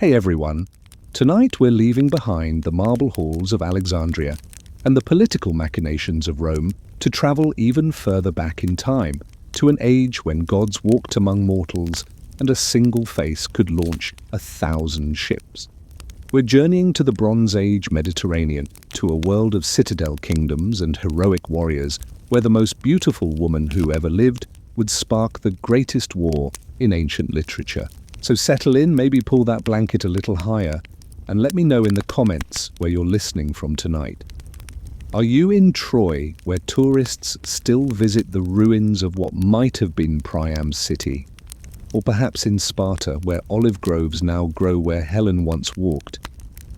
Hey everyone, tonight we're leaving behind the marble halls of Alexandria and the political machinations of Rome to travel even further back in time, to an age when gods walked among mortals and a single face could launch 1,000 ships. We're journeying to the Bronze Age Mediterranean, to a world of citadel kingdoms and heroic warriors, where the most beautiful woman who ever lived would spark the greatest war in ancient literature. So settle in, maybe pull that blanket a little higher, and let me know in the comments where you're listening from tonight. Are you in Troy, where tourists still visit the ruins of what might have been Priam's city? Or perhaps in Sparta, where olive groves now grow where Helen once walked?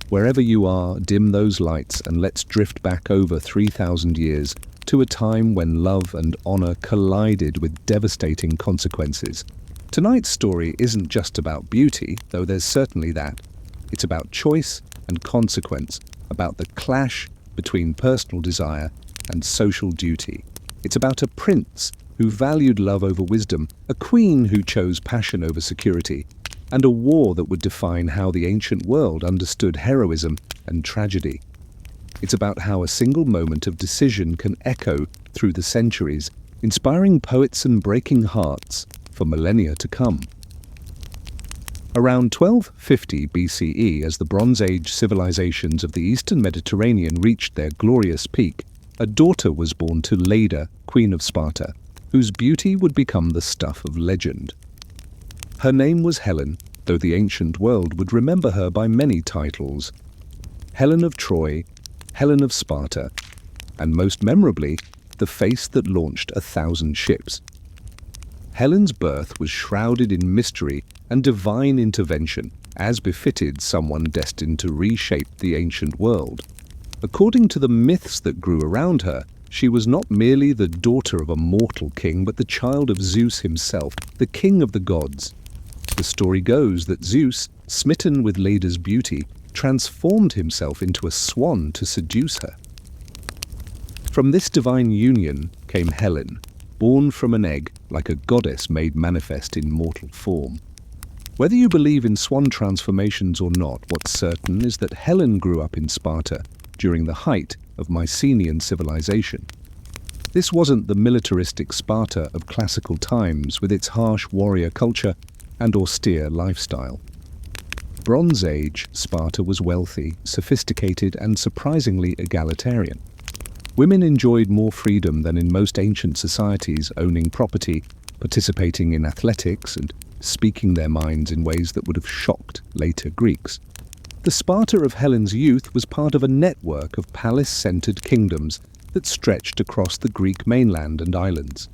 Wherever you are, dim those lights and let's drift back over 3,000 years to a time when love and honor collided with devastating consequences. Tonight's story isn't just about beauty, though there's certainly that. It's about choice and consequence, about the clash between personal desire and social duty. It's about a prince who valued love over wisdom, a queen who chose passion over security, and a war that would define how the ancient world understood heroism and tragedy. It's about how a single moment of decision can echo through the centuries, inspiring poets and breaking hearts for millennia to come. Around 1250 BCE, as the Bronze Age civilizations of the Eastern Mediterranean reached their glorious peak, a daughter was born to Leda, Queen of Sparta, whose beauty would become the stuff of legend. Her name was Helen, though the ancient world would remember her by many titles: Helen of Troy, Helen of Sparta, and most memorably, the face that launched 1,000 ships. Helen's birth was shrouded in mystery and divine intervention, as befitted someone destined to reshape the ancient world. According to the myths that grew around her, she was not merely the daughter of a mortal king, but the child of Zeus himself, the king of the gods. The story goes that Zeus, smitten with Leda's beauty, transformed himself into a swan to seduce her. From this divine union came Helen, born from an egg like a goddess made manifest in mortal form. Whether you believe in swan transformations or not, what's certain is that Helen grew up in Sparta during the height of Mycenaean civilization. This wasn't the militaristic Sparta of classical times with its harsh warrior culture and austere lifestyle. Bronze Age Sparta was wealthy, sophisticated, and surprisingly egalitarian. Women enjoyed more freedom than in most ancient societies, owning property, participating in athletics, and speaking their minds in ways that would have shocked later Greeks. The Sparta of Helen's youth was part of a network of palace-centered kingdoms that stretched across the Greek mainland and islands.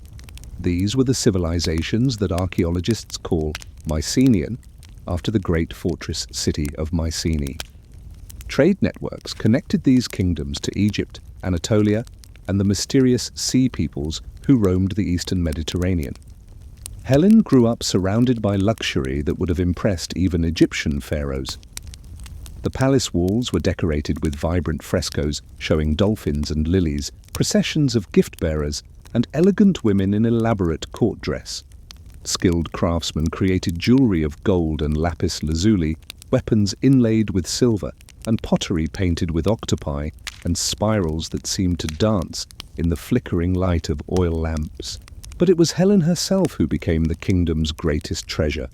These were the civilizations that archaeologists call Mycenaean, after the great fortress city of Mycenae. Trade networks connected these kingdoms to Egypt, Anatolia, and the mysterious sea peoples who roamed the eastern Mediterranean. Helen grew up surrounded by luxury that would have impressed even Egyptian pharaohs. The palace walls were decorated with vibrant frescoes showing dolphins and lilies, processions of gift-bearers, and elegant women in elaborate court dress. Skilled craftsmen created jewelry of gold and lapis lazuli, weapons inlaid with silver, and pottery painted with octopi and spirals that seemed to dance in the flickering light of oil lamps. But it was Helen herself who became the kingdom's greatest treasure.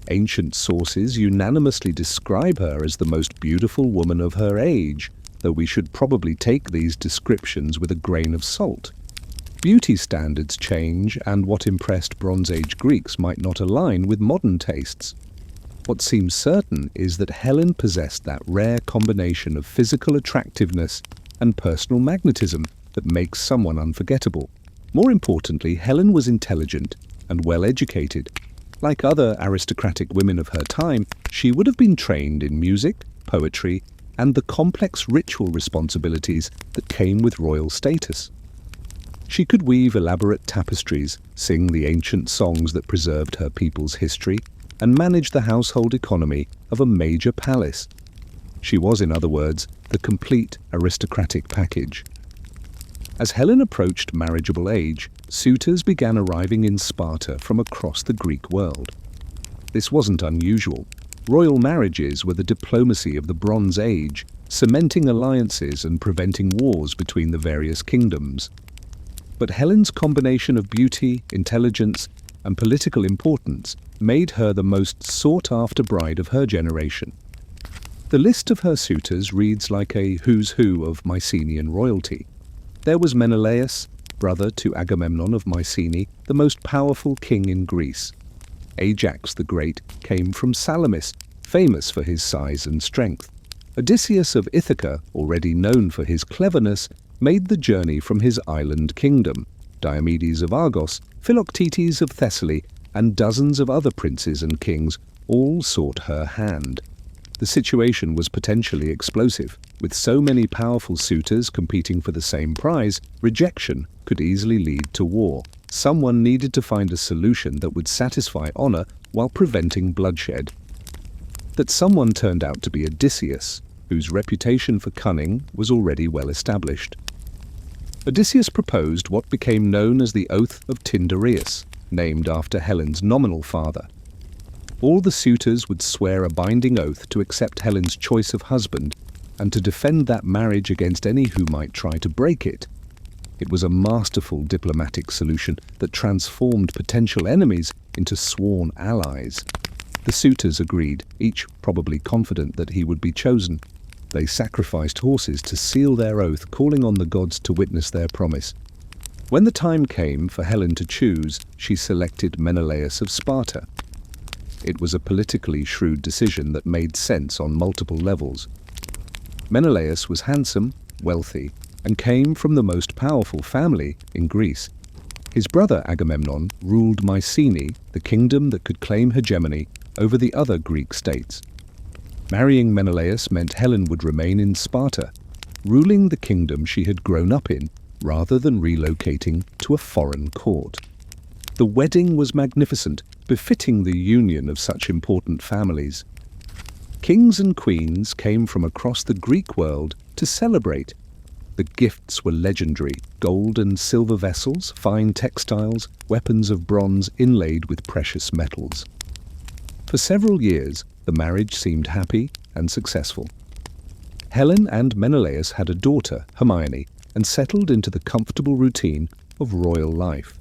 Ancient sources unanimously describe her as the most beautiful woman of her age, though we should probably take these descriptions with a grain of salt. Beauty standards change, and what impressed Bronze Age Greeks might not align with modern tastes. What seems certain is that Helen possessed that rare combination of physical attractiveness and personal magnetism that makes someone unforgettable. More importantly, Helen was intelligent and well-educated. Like other aristocratic women of her time, she would have been trained in music, poetry, and the complex ritual responsibilities that came with royal status. She could weave elaborate tapestries, sing the ancient songs that preserved her people's history, and manage the household economy of a major palace. She was, in other words, the complete aristocratic package. As Helen approached marriageable age, suitors began arriving in Sparta from across the Greek world. This wasn't unusual. Royal marriages were the diplomacy of the Bronze Age, cementing alliances and preventing wars between the various kingdoms. But Helen's combination of beauty, intelligence, and political importance made her the most sought-after bride of her generation. The list of her suitors reads like a who's who of Mycenaean royalty. There was Menelaus, brother to Agamemnon of Mycenae, the most powerful king in Greece. Ajax the Great came from Salamis, famous for his size and strength. Odysseus of Ithaca, already known for his cleverness, made the journey from his island kingdom. Diomedes of Argos, Philoctetes of Thessaly, and dozens of other princes and kings all sought her hand. The situation was potentially explosive. With so many powerful suitors competing for the same prize, rejection could easily lead to war. Someone needed to find a solution that would satisfy honor while preventing bloodshed. That someone turned out to be Odysseus, whose reputation for cunning was already well established. Odysseus proposed what became known as the Oath of Tyndareus, named after Helen's nominal father. All the suitors would swear a binding oath to accept Helen's choice of husband and to defend that marriage against any who might try to break it. It was a masterful diplomatic solution that transformed potential enemies into sworn allies. The suitors agreed, each probably confident that he would be chosen. They sacrificed horses to seal their oath, calling on the gods to witness their promise. When the time came for Helen to choose, she selected Menelaus of Sparta. It was a politically shrewd decision that made sense on multiple levels. Menelaus was handsome, wealthy, and came from the most powerful family in Greece. His brother Agamemnon ruled Mycenae, the kingdom that could claim hegemony over the other Greek states. Marrying Menelaus meant Helen would remain in Sparta, ruling the kingdom she had grown up in, rather than relocating to a foreign court. The wedding was magnificent, befitting the union of such important families. Kings and queens came from across the Greek world to celebrate. The gifts were legendary: gold and silver vessels, fine textiles, weapons of bronze inlaid with precious metals. For several years, the marriage seemed happy and successful. Helen and Menelaus had a daughter, Hermione, and settled into the comfortable routine of royal life.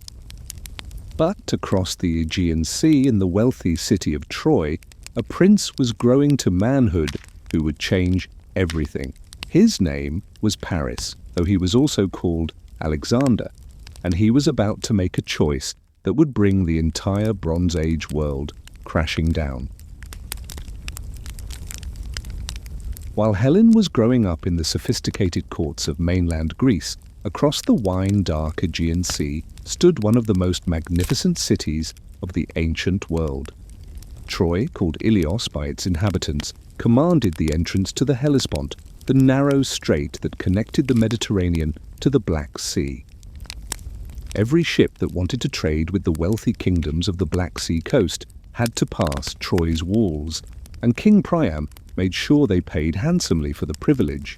But across the Aegean Sea in the wealthy city of Troy, a prince was growing to manhood who would change everything. His name was Paris, though he was also called Alexander, and he was about to make a choice that would bring the entire Bronze Age world crashing down. While Helen was growing up in the sophisticated courts of mainland Greece, across the wine-dark Aegean Sea stood one of the most magnificent cities of the ancient world. Troy, called Ilios by its inhabitants, commanded the entrance to the Hellespont, the narrow strait that connected the Mediterranean to the Black Sea. Every ship that wanted to trade with the wealthy kingdoms of the Black Sea coast had to pass Troy's walls, and King Priam made sure they paid handsomely for the privilege.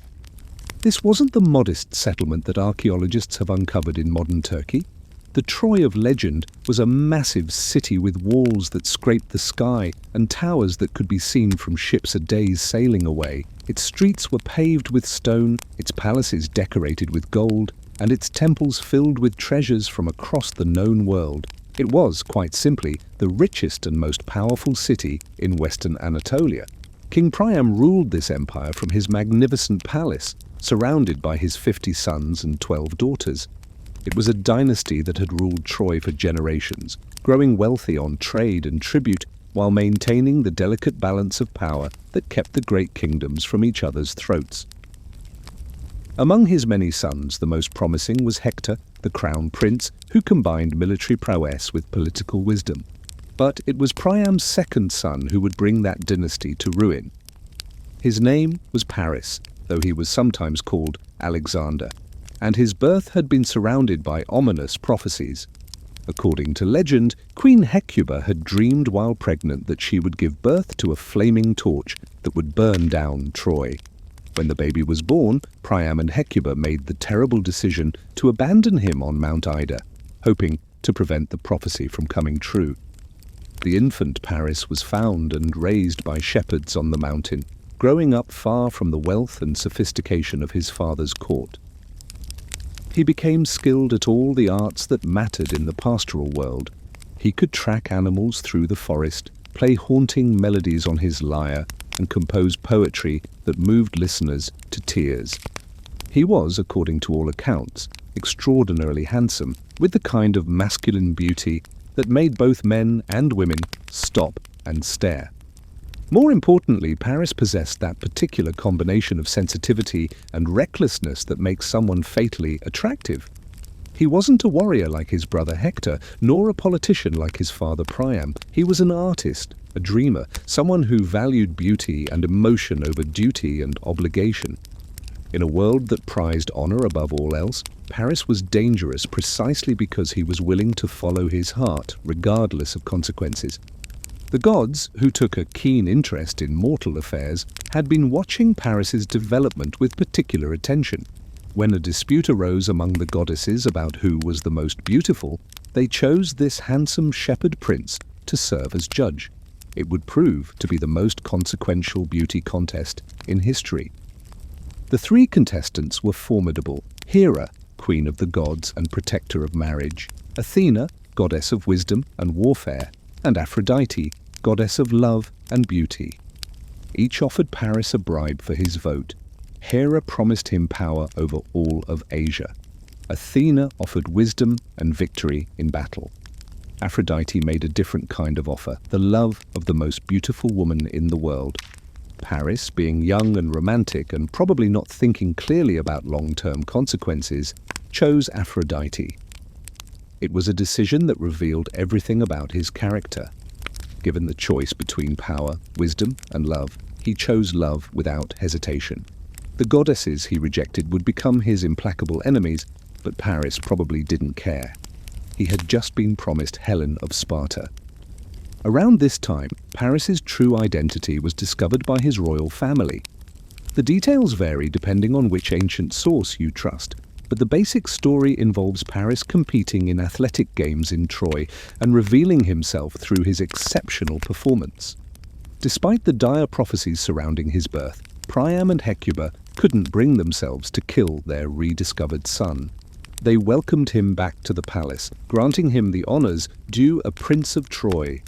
This wasn't the modest settlement that archaeologists have uncovered in modern Turkey. The Troy of legend was a massive city with walls that scraped the sky and towers that could be seen from ships a day's sailing away. Its streets were paved with stone, its palaces decorated with gold, and its temples filled with treasures from across the known world. It was, quite simply, the richest and most powerful city in western Anatolia. King Priam ruled this empire from his magnificent palace, surrounded by his 50 sons and 12 daughters. It was a dynasty that had ruled Troy for generations, growing wealthy on trade and tribute while maintaining the delicate balance of power that kept the great kingdoms from each other's throats. Among his many sons, the most promising was Hector, the crown prince, who combined military prowess with political wisdom. But it was Priam's second son who would bring that dynasty to ruin. His name was Paris, though he was sometimes called Alexander, and his birth had been surrounded by ominous prophecies. According to legend, Queen Hecuba had dreamed while pregnant that she would give birth to a flaming torch that would burn down Troy. When the baby was born, Priam and Hecuba made the terrible decision to abandon him on Mount Ida, hoping to prevent the prophecy from coming true. The infant Paris was found and raised by shepherds on the mountain, growing up far from the wealth and sophistication of his father's court. He became skilled at all the arts that mattered in the pastoral world. He could track animals through the forest, play haunting melodies on his lyre, and compose poetry that moved listeners to tears. He was, according to all accounts, extraordinarily handsome, with the kind of masculine beauty that made both men and women stop and stare. More importantly, Paris possessed that particular combination of sensitivity and recklessness that makes someone fatally attractive. He wasn't a warrior like his brother Hector, nor a politician like his father Priam. He was an artist, a dreamer, someone who valued beauty and emotion over duty and obligation. In a world that prized honor above all else, Paris was dangerous precisely because he was willing to follow his heart, regardless of consequences. The gods, who took a keen interest in mortal affairs, had been watching Paris's development with particular attention. When a dispute arose among the goddesses about who was the most beautiful, they chose this handsome shepherd prince to serve as judge. It would prove to be the most consequential beauty contest in history. The three contestants were formidable: Hera, queen of the gods and protector of marriage; Athena, goddess of wisdom and warfare; and Aphrodite, goddess of love and beauty. Each offered Paris a bribe for his vote. Hera promised him power over all of Asia. Athena offered wisdom and victory in battle. Aphrodite made a different kind of offer, the love of the most beautiful woman in the world. Paris, being young and romantic and probably not thinking clearly about long-term consequences, chose Aphrodite. It was a decision that revealed everything about his character. Given the choice between power, wisdom, and love, he chose love without hesitation. The goddesses he rejected would become his implacable enemies, but Paris probably didn't care. He had just been promised Helen of Sparta. Around this time, Paris's true identity was discovered by his royal family. The details vary depending on which ancient source you trust, but the basic story involves Paris competing in athletic games in Troy and revealing himself through his exceptional performance. Despite the dire prophecies surrounding his birth, Priam and Hecuba couldn't bring themselves to kill their rediscovered son. They welcomed him back to the palace, granting him the honors due a prince of Troy.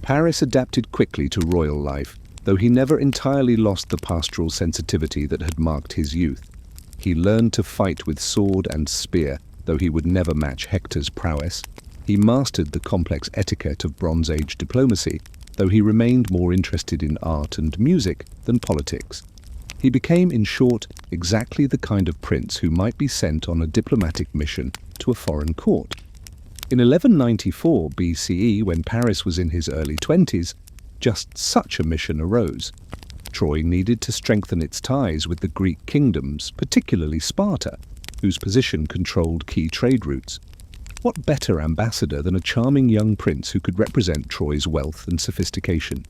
Paris adapted quickly to royal life, though he never entirely lost the pastoral sensitivity that had marked his youth. He learned to fight with sword and spear, though he would never match Hector's prowess. He mastered the complex etiquette of Bronze Age diplomacy, though he remained more interested in art and music than politics. He became, in short, exactly the kind of prince who might be sent on a diplomatic mission to a foreign court. In 1194 BCE, when Paris was in his early 20s, just such a mission arose. Troy needed to strengthen its ties with the Greek kingdoms, particularly Sparta, whose position controlled key trade routes. What better ambassador than a charming young prince who could represent Troy's wealth and sophistication?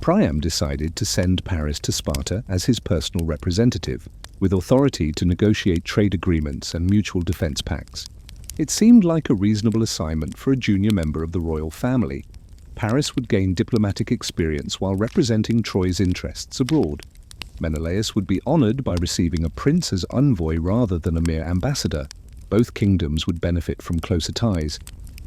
Priam decided to send Paris to Sparta as his personal representative, with authority to negotiate trade agreements and mutual defense pacts. It seemed like a reasonable assignment for a junior member of the royal family. Paris would gain diplomatic experience while representing Troy's interests abroad. Menelaus would be honored by receiving a prince as envoy rather than a mere ambassador. Both kingdoms would benefit from closer ties.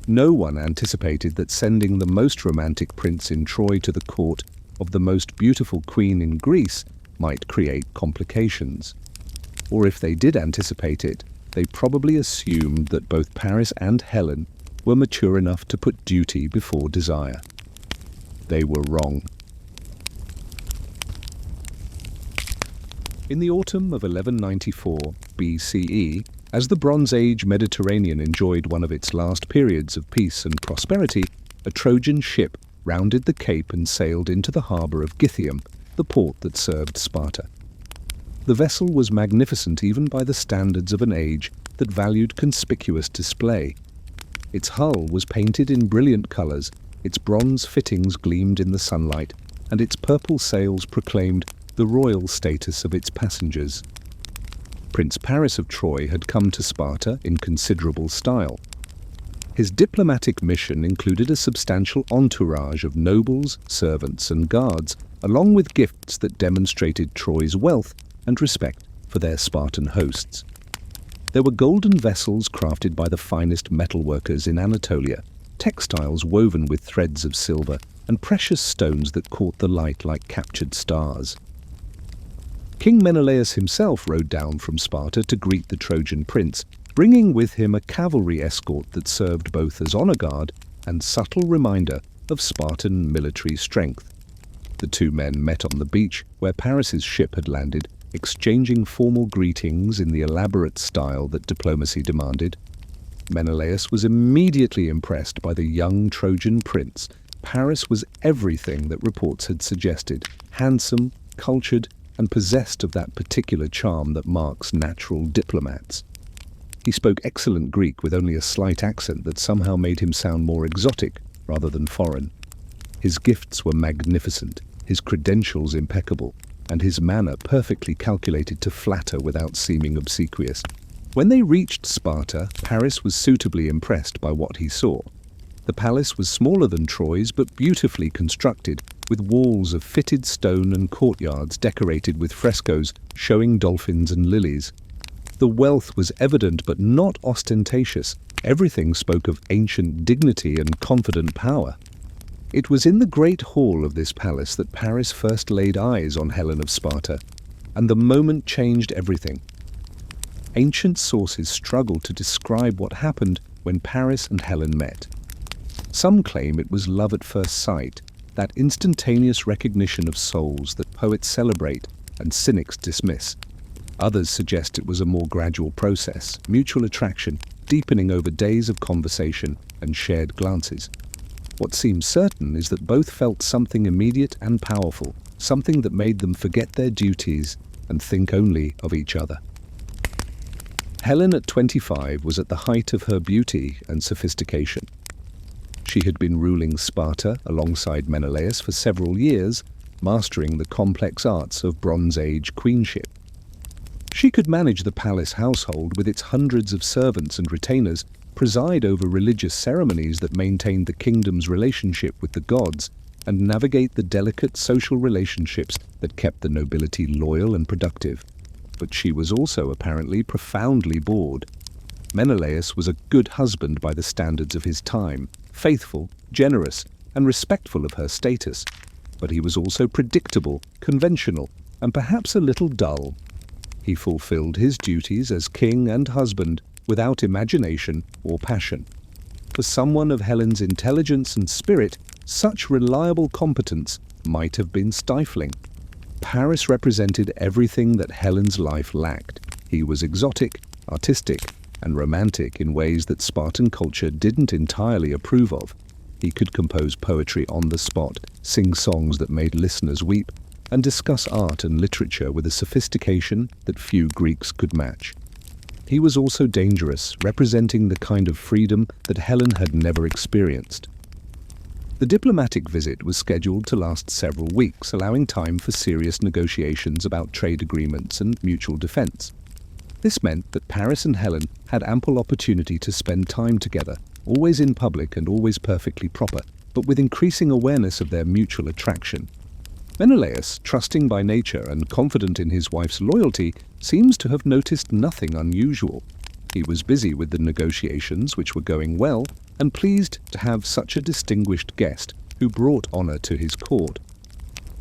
No one anticipated that sending the most romantic prince in Troy to the court of the most beautiful queen in Greece might create complications. Or if they did anticipate it, they probably assumed that both Paris and Helen were mature enough to put duty before desire. They were wrong. In the autumn of 1194 BCE, as the Bronze Age Mediterranean enjoyed one of its last periods of peace and prosperity, a Trojan ship rounded the cape and sailed into the harbour of Gythium, the port that served Sparta. The vessel was magnificent even by the standards of an age that valued conspicuous display. Its hull was painted in brilliant colours, its bronze fittings gleamed in the sunlight, and its purple sails proclaimed the royal status of its passengers. Prince Paris of Troy had come to Sparta in considerable style. His diplomatic mission included a substantial entourage of nobles, servants, and guards, along with gifts that demonstrated Troy's wealth and respect for their Spartan hosts. There were golden vessels crafted by the finest metalworkers in Anatolia, textiles woven with threads of silver, and precious stones that caught the light like captured stars. King Menelaus himself rode down from Sparta to greet the Trojan prince, bringing with him a cavalry escort that served both as honor guard and subtle reminder of Spartan military strength. The two men met on the beach where Paris's ship had landed, exchanging formal greetings in the elaborate style that diplomacy demanded. Menelaus was immediately impressed by the young Trojan prince. Paris was everything that reports had suggested: handsome, cultured, and possessed of that particular charm that marks natural diplomats. He spoke excellent Greek with only a slight accent that somehow made him sound more exotic rather than foreign. His gifts were magnificent, his credentials impeccable, and his manner perfectly calculated to flatter without seeming obsequious. When they reached Sparta, Paris was suitably impressed by what he saw. The palace was smaller than Troy's, but beautifully constructed, with walls of fitted stone and courtyards decorated with frescoes showing dolphins and lilies. The wealth was evident but not ostentatious. Everything spoke of ancient dignity and confident power. It was in the great hall of this palace that Paris first laid eyes on Helen of Sparta, and the moment changed everything. Ancient sources struggle to describe what happened when Paris and Helen met. Some claim it was love at first sight, that instantaneous recognition of souls that poets celebrate and cynics dismiss. Others suggest it was a more gradual process, mutual attraction, deepening over days of conversation and shared glances. What seems certain is that both felt something immediate and powerful, something that made them forget their duties and think only of each other. Helen at 25 was at the height of her beauty and sophistication. She had been ruling Sparta alongside Menelaus for several years, mastering the complex arts of Bronze Age queenship. She could manage the palace household with its hundreds of servants and retainers, preside over religious ceremonies that maintained the kingdom's relationship with the gods, and navigate the delicate social relationships that kept the nobility loyal and productive. But she was also apparently profoundly bored. Menelaus was a good husband by the standards of his time, faithful, generous, and respectful of her status. But he was also predictable, conventional, and perhaps a little dull. He fulfilled his duties as king and husband without imagination or passion. For someone of Helen's intelligence and spirit, such reliable competence might have been stifling. Paris represented everything that Helen's life lacked. He was exotic, artistic, and romantic in ways that Spartan culture didn't entirely approve of. He could compose poetry on the spot, sing songs that made listeners weep, and discuss art and literature with a sophistication that few Greeks could match. He was also dangerous, representing the kind of freedom that Helen had never experienced. The diplomatic visit was scheduled to last several weeks, allowing time for serious negotiations about trade agreements and mutual defense. This meant that Paris and Helen had ample opportunity to spend time together, always in public and always perfectly proper, but with increasing awareness of their mutual attraction. Menelaus, trusting by nature and confident in his wife's loyalty, seems to have noticed nothing unusual. He was busy with the negotiations, which were going well, and pleased to have such a distinguished guest who brought honor to his court.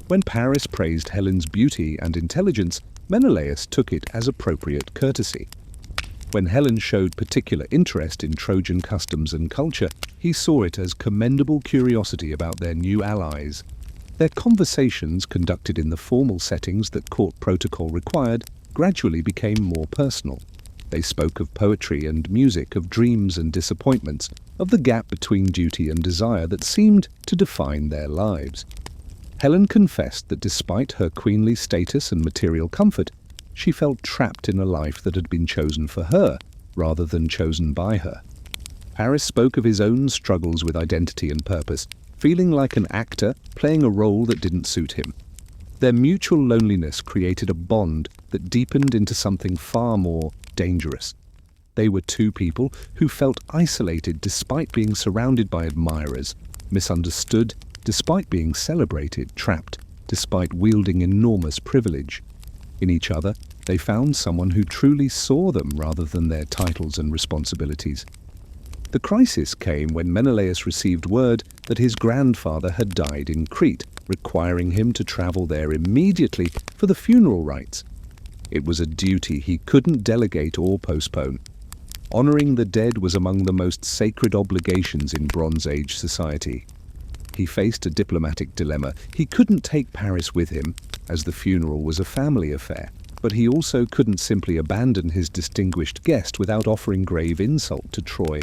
When Paris praised Helen's beauty and intelligence, Menelaus took it as appropriate courtesy. When Helen showed particular interest in Trojan customs and culture, he saw it as commendable curiosity about their new allies. Their conversations, conducted in the formal settings that court protocol required, gradually became more personal. They spoke of poetry and music, of dreams and disappointments, of the gap between duty and desire that seemed to define their lives. Helen confessed that despite her queenly status and material comfort, she felt trapped in a life that had been chosen for her, rather than chosen by her. Paris spoke of his own struggles with identity and purpose, feeling like an actor playing a role that didn't suit him. Their mutual loneliness created a bond that deepened into something far more dangerous. They were two people who felt isolated despite being surrounded by admirers, misunderstood despite being celebrated, trapped despite wielding enormous privilege. In each other, they found someone who truly saw them rather than their titles and responsibilities. The crisis came when Menelaus received word that his grandfather had died in Crete, requiring him to travel there immediately for the funeral rites. It was a duty he couldn't delegate or postpone. Honoring the dead was among the most sacred obligations in Bronze Age society. He faced a diplomatic dilemma. He couldn't take Paris with him, as the funeral was a family affair, but he also couldn't simply abandon his distinguished guest without offering grave insult to Troy.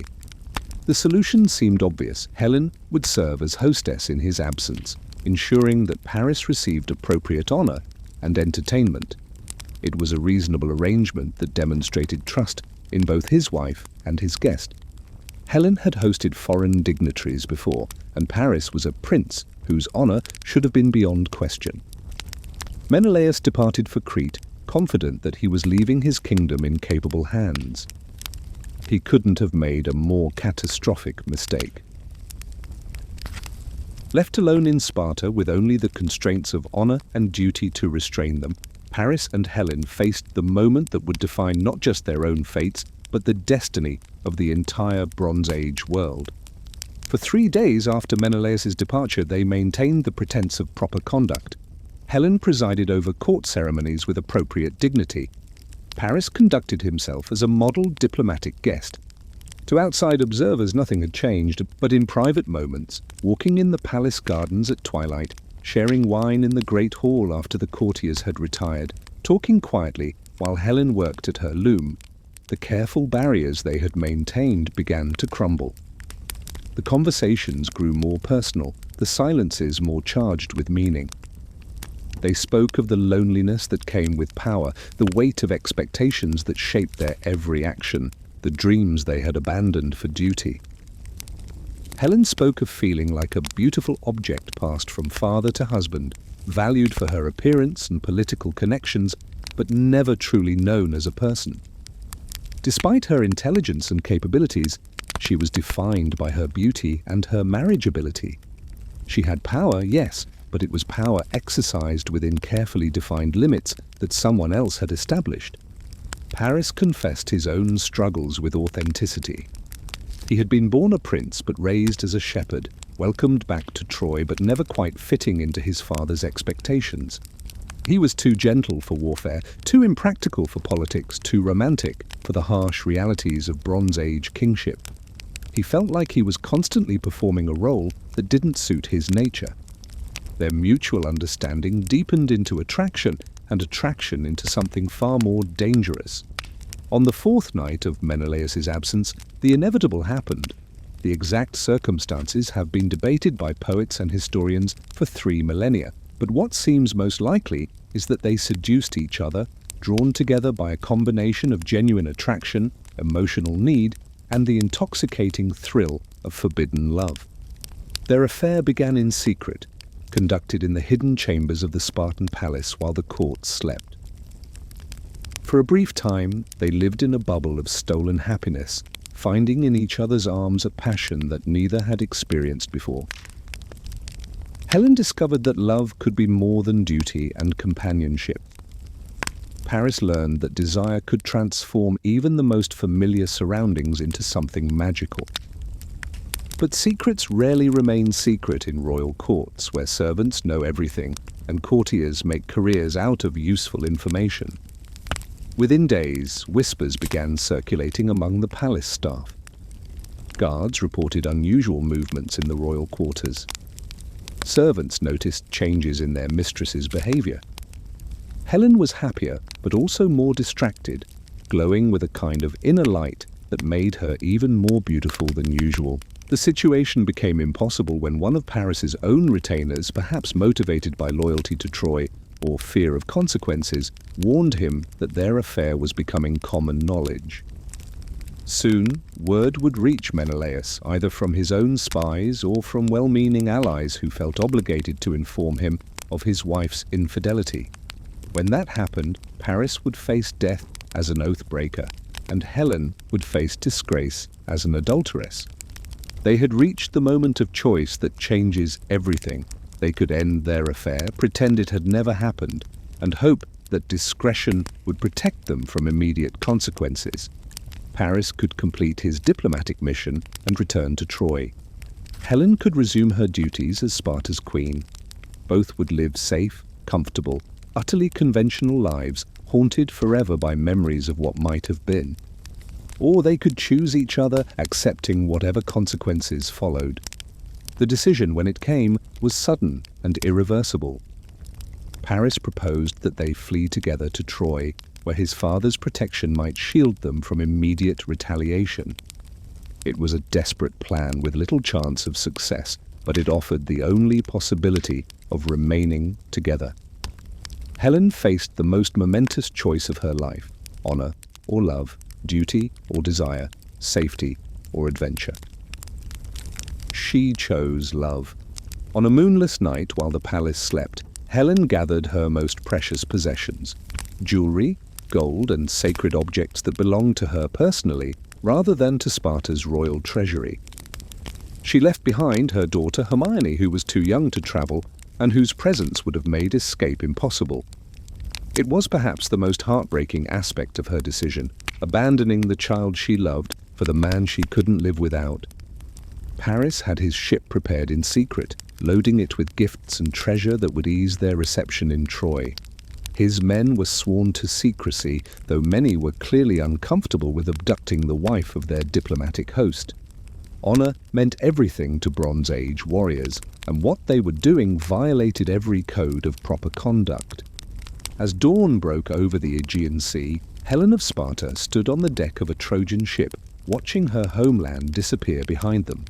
The solution seemed obvious. Helen would serve as hostess in his absence, ensuring that Paris received appropriate honor and entertainment. It was a reasonable arrangement that demonstrated trust in both his wife and his guest. Helen had hosted foreign dignitaries before, and Paris was a prince whose honor should have been beyond question. Menelaus departed for Crete, confident that he was leaving his kingdom in capable hands. He couldn't have made a more catastrophic mistake. Left alone in Sparta with only the constraints of honor and duty to restrain them, Paris and Helen faced the moment that would define not just their own fates, but the destiny of the entire Bronze Age world. For 3 days after Menelaus' departure, they maintained the pretense of proper conduct. Helen presided over court ceremonies with appropriate dignity. Paris conducted himself as a model diplomatic guest. To outside observers, nothing had changed, but in private moments, walking in the palace gardens at twilight, sharing wine in the great hall after the courtiers had retired, talking quietly while Helen worked at her loom, the careful barriers they had maintained began to crumble. The conversations grew more personal, the silences more charged with meaning. They spoke of the loneliness that came with power, the weight of expectations that shaped their every action, the dreams they had abandoned for duty. Helen spoke of feeling like a beautiful object passed from father to husband, valued for her appearance and political connections, but never truly known as a person. Despite her intelligence and capabilities, she was defined by her beauty and her marriageability. She had power, yes, but it was power exercised within carefully defined limits that someone else had established. Paris confessed his own struggles with authenticity. He had been born a prince but raised as a shepherd, welcomed back to Troy but never quite fitting into his father's expectations. He was too gentle for warfare, too impractical for politics, too romantic for the harsh realities of Bronze Age kingship. He felt like he was constantly performing a role that didn't suit his nature. Their mutual understanding deepened into attraction, and attraction into something far more dangerous. On the 4th night of Menelaus' absence, the inevitable happened. The exact circumstances have been debated by poets and historians for 3 millennia, but what seems most likely is that they seduced each other, drawn together by a combination of genuine attraction, emotional need, and the intoxicating thrill of forbidden love. Their affair began in secret, conducted in the hidden chambers of the Spartan palace while the court slept. For a brief time, they lived in a bubble of stolen happiness, finding in each other's arms a passion that neither had experienced before. Helen discovered that love could be more than duty and companionship. Paris learned that desire could transform even the most familiar surroundings into something magical. But secrets rarely remain secret in royal courts, where servants know everything and courtiers make careers out of useful information. Within days, whispers began circulating among the palace staff. Guards reported unusual movements in the royal quarters. Servants noticed changes in their mistress's behavior. Helen was happier, but also more distracted, glowing with a kind of inner light that made her even more beautiful than usual. The situation became impossible when one of Paris's own retainers, perhaps motivated by loyalty to Troy or fear of consequences, warned him that their affair was becoming common knowledge. Soon, word would reach Menelaus, either from his own spies or from well-meaning allies who felt obligated to inform him of his wife's infidelity. When that happened, Paris would face death as an oath breaker. and Helen would face disgrace as an adulteress. They had reached the moment of choice that changes everything. They could end their affair, pretend it had never happened, and hope that discretion would protect them from immediate consequences. Paris could complete his diplomatic mission and return to Troy. Helen could resume her duties as Sparta's queen. Both would live safe, comfortable, utterly conventional lives, haunted forever by memories of what might have been. Or they could choose each other, accepting whatever consequences followed. The decision, when it came, was sudden and irreversible. Paris proposed that they flee together to Troy, where his father's protection might shield them from immediate retaliation. It was a desperate plan with little chance of success, but it offered the only possibility of remaining together. Helen faced the most momentous choice of her life: honor or love, duty or desire, safety or adventure. She chose love. On a moonless night while the palace slept, Helen gathered her most precious possessions: jewelry, gold, and sacred objects that belonged to her personally, rather than to Sparta's royal treasury. She left behind her daughter Hermione, who was too young to travel, and whose presence would have made escape impossible. It was perhaps the most heartbreaking aspect of her decision, abandoning the child she loved for the man she couldn't live without. Paris had his ship prepared in secret, loading it with gifts and treasure that would ease their reception in Troy. His men were sworn to secrecy, though many were clearly uncomfortable with abducting the wife of their diplomatic host. Honor meant everything to Bronze Age warriors, and what they were doing violated every code of proper conduct. As dawn broke over the Aegean Sea, Helen of Sparta stood on the deck of a Trojan ship, watching her homeland disappear behind them.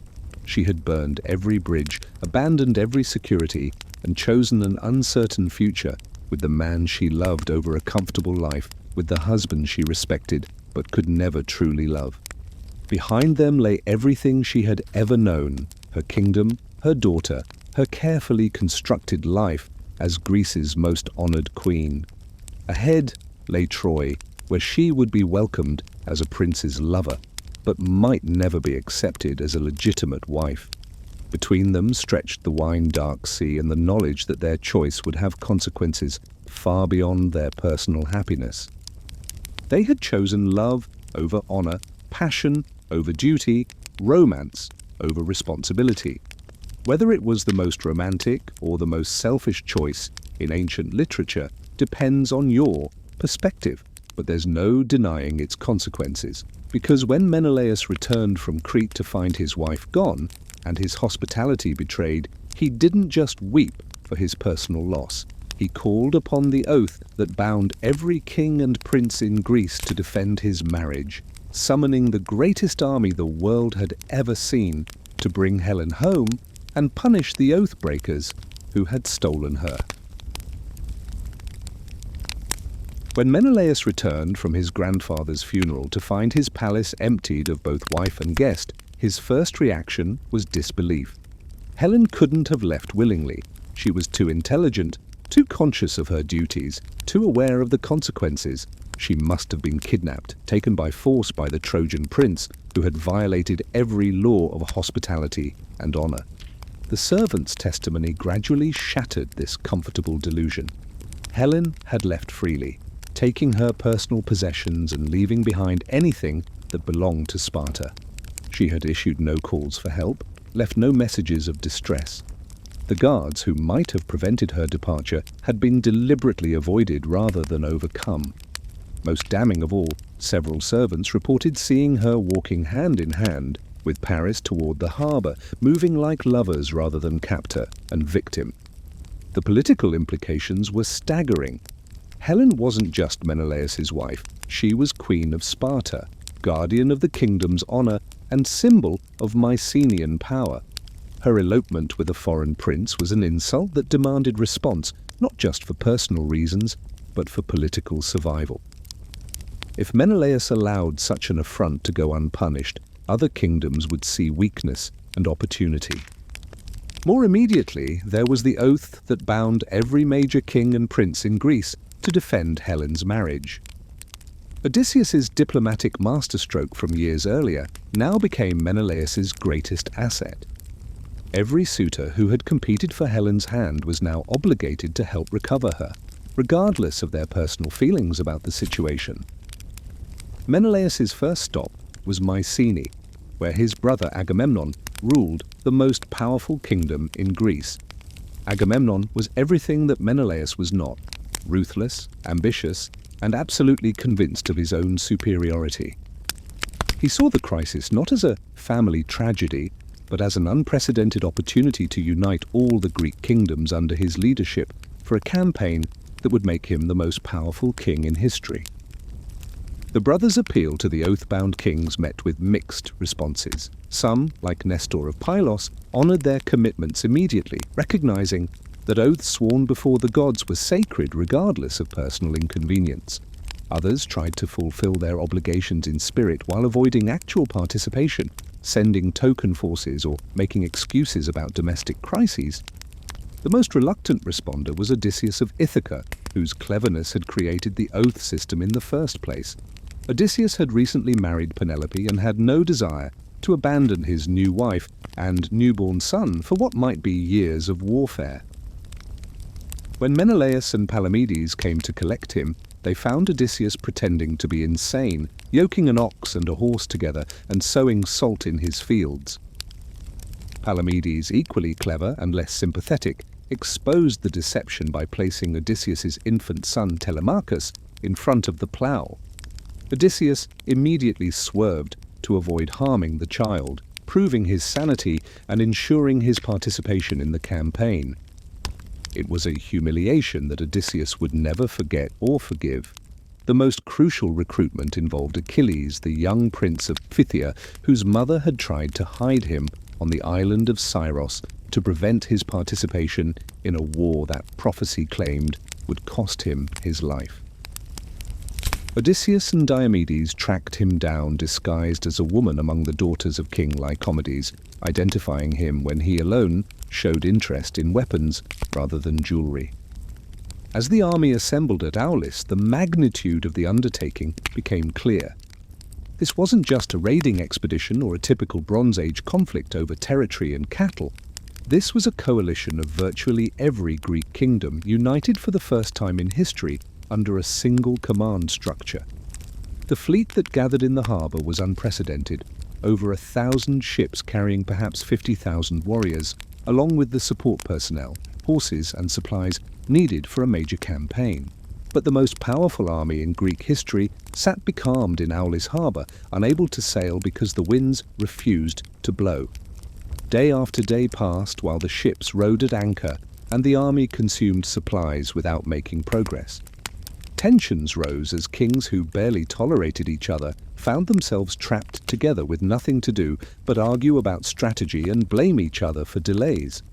She had burned every bridge, abandoned every security, and chosen an uncertain future with the man she loved over a comfortable life with the husband she respected but could never truly love. Behind them lay everything she had ever known: her kingdom, her daughter, her carefully constructed life as Greece's most honored queen. Ahead lay Troy, where she would be welcomed as a prince's lover, but might never be accepted as a legitimate wife. Between them stretched the wine-dark sea and the knowledge that their choice would have consequences far beyond their personal happiness. They had chosen love over honor, passion over duty, romance over responsibility. Whether it was the most romantic or the most selfish choice in ancient literature depends on your perspective, but there's no denying its consequences, because when Menelaus returned from Crete to find his wife gone and his hospitality betrayed, he didn't just weep for his personal loss. He called upon the oath that bound every king and prince in Greece to defend his marriage, summoning the greatest army the world had ever seen to bring Helen home and punish the oath breakers who had stolen her. When Menelaus returned from his grandfather's funeral to find his palace emptied of both wife and guest, his first reaction was disbelief. Helen couldn't have left willingly. She was too intelligent, too conscious of her duties, too aware of the consequences. She must have been kidnapped, taken by force by the Trojan prince, who had violated every law of hospitality and honor. The servant's testimony gradually shattered this comfortable delusion. Helen had left freely, taking her personal possessions and leaving behind anything that belonged to Sparta. She had issued no calls for help, left no messages of distress. The guards who might have prevented her departure had been deliberately avoided rather than overcome. Most damning of all, several servants reported seeing her walking hand in hand with Paris toward the harbor, moving like lovers rather than captor and victim. The political implications were staggering. Helen wasn't just Menelaus's wife. She was Queen of Sparta, guardian of the kingdom's honor and symbol of Mycenaean power. Her elopement with a foreign prince was an insult that demanded response, not just for personal reasons, but for political survival. If Menelaus allowed such an affront to go unpunished, other kingdoms would see weakness and opportunity. More immediately, there was the oath that bound every major king and prince in Greece to defend Helen's marriage. Odysseus's diplomatic masterstroke from years earlier now became Menelaus's greatest asset. Every suitor who had competed for Helen's hand was now obligated to help recover her, regardless of their personal feelings about the situation. Menelaus's first stop was Mycenae, where his brother Agamemnon ruled the most powerful kingdom in Greece. Agamemnon was everything that Menelaus was not: ruthless, ambitious, and absolutely convinced of his own superiority. He saw the crisis not as a family tragedy, but as an unprecedented opportunity to unite all the Greek kingdoms under his leadership for a campaign that would make him the most powerful king in history. The brothers' appeal to the oath-bound kings met with mixed responses. Some, like Nestor of Pylos, honored their commitments immediately, recognizing that oaths sworn before the gods were sacred regardless of personal inconvenience. Others tried to fulfill their obligations in spirit while avoiding actual participation, sending token forces or making excuses about domestic crises. The most reluctant responder was Odysseus of Ithaca, whose cleverness had created the oath system in the first place. Odysseus had recently married Penelope and had no desire to abandon his new wife and newborn son for what might be years of warfare. When Menelaus and Palamedes came to collect him, they found Odysseus pretending to be insane, yoking an ox and a horse together and sowing salt in his fields. Palamedes, equally clever and less sympathetic, exposed the deception by placing Odysseus's infant son Telemachus in front of the plough. Odysseus immediately swerved to avoid harming the child, proving his sanity and ensuring his participation in the campaign. It was a humiliation that Odysseus would never forget or forgive. The most crucial recruitment involved Achilles, the young prince of Phthia, whose mother had tried to hide him on the island of Scyros to prevent his participation in a war that prophecy claimed would cost him his life. Odysseus and Diomedes tracked him down disguised as a woman among the daughters of King Lycomedes, identifying him when he alone showed interest in weapons rather than jewelry. As the army assembled at Aulis, the magnitude of the undertaking became clear. This wasn't just a raiding expedition or a typical Bronze Age conflict over territory and cattle. This was a coalition of virtually every Greek kingdom, united for the first time in history under a single command structure. The fleet that gathered in the harbour was unprecedented, over 1,000 ships carrying perhaps 50,000 warriors, along with the support personnel, horses and supplies needed for a major campaign. But the most powerful army in Greek history sat becalmed in Aulis harbour, unable to sail because the winds refused to blow. Day after day passed while the ships rode at anchor and the army consumed supplies without making progress. Tensions rose as kings who barely tolerated each other found themselves trapped together with nothing to do but argue about strategy and blame each other for delays.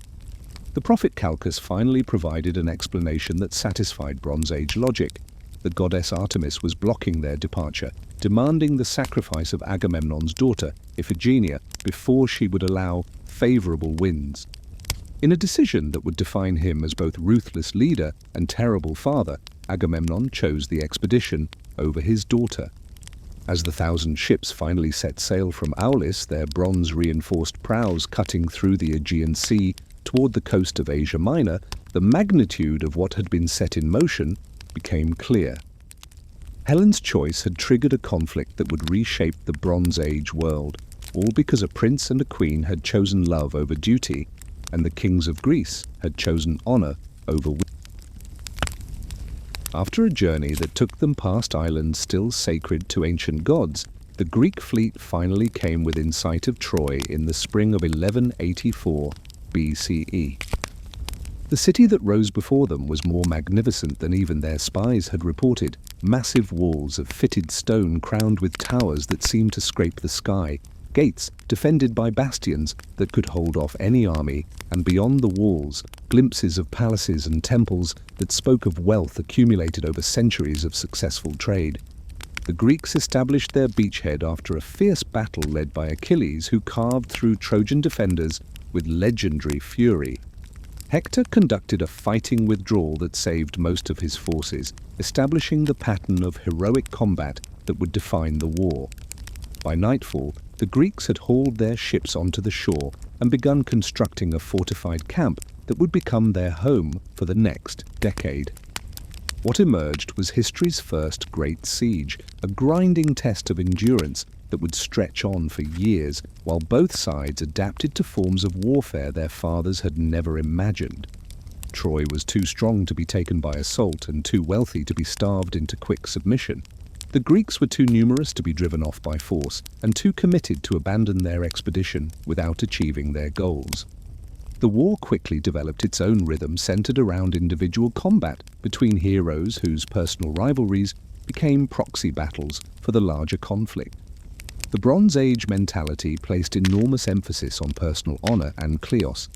The prophet Calchas finally provided an explanation that satisfied Bronze Age logic. The goddess Artemis was blocking their departure, demanding the sacrifice of Agamemnon's daughter, Iphigenia, before she would allow favorable winds. In a decision that would define him as both ruthless leader and terrible father, Agamemnon chose the expedition over his daughter. As the 1,000 ships finally set sail from Aulis, their bronze-reinforced prows cutting through the Aegean Sea toward the coast of Asia Minor, the magnitude of what had been set in motion became clear. Helen's choice had triggered a conflict that would reshape the Bronze Age world, all because a prince and a queen had chosen love over duty, and the kings of Greece had chosen honor over wisdom. After a journey that took them past islands still sacred to ancient gods, the Greek fleet finally came within sight of Troy in the spring of 1184 BCE. The city that rose before them was more magnificent than even their spies had reported. Massive walls of fitted stone crowned with towers that seemed to scrape the sky, gates defended by bastions that could hold off any army, and beyond the walls, glimpses of palaces and temples that spoke of wealth accumulated over centuries of successful trade. The Greeks established their beachhead after a fierce battle led by Achilles, who carved through Trojan defenders with legendary fury. Hector conducted a fighting withdrawal that saved most of his forces, establishing the pattern of heroic combat that would define the war. By nightfall, the Greeks had hauled their ships onto the shore and begun constructing a fortified camp that would become their home for the next decade. What emerged was history's first great siege, a grinding test of endurance that would stretch on for years while both sides adapted to forms of warfare their fathers had never imagined. Troy was too strong to be taken by assault and too wealthy to be starved into quick submission. The Greeks were too numerous to be driven off by force and too committed to abandon their expedition without achieving their goals. The war quickly developed its own rhythm centered around individual combat between heroes whose personal rivalries became proxy battles for the larger conflict. The Bronze Age mentality placed enormous emphasis on personal honor and kleos,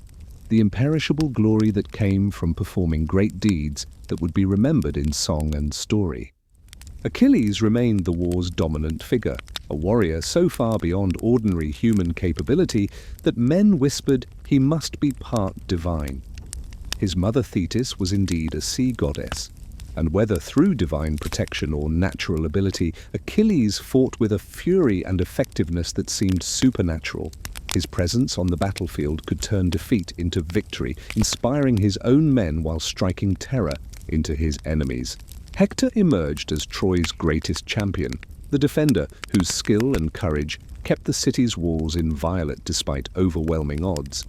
the imperishable glory that came from performing great deeds that would be remembered in song and story. Achilles remained the war's dominant figure, a warrior so far beyond ordinary human capability that men whispered he must be part divine. His mother Thetis was indeed a sea goddess, and whether through divine protection or natural ability, Achilles fought with a fury and effectiveness that seemed supernatural. His presence on the battlefield could turn defeat into victory, inspiring his own men while striking terror into his enemies. Hector emerged as Troy's greatest champion, the defender whose skill and courage kept the city's walls inviolate despite overwhelming odds.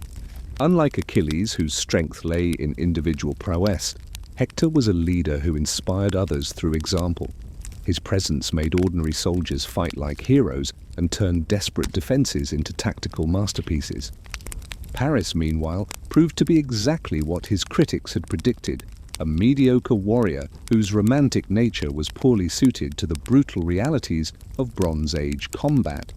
Unlike Achilles, whose strength lay in individual prowess, Hector was a leader who inspired others through example. His presence made ordinary soldiers fight like heroes and turned desperate defenses into tactical masterpieces. Paris, meanwhile, proved to be exactly what his critics had predicted, a mediocre warrior whose romantic nature was poorly suited to the brutal realities of Bronze Age combat.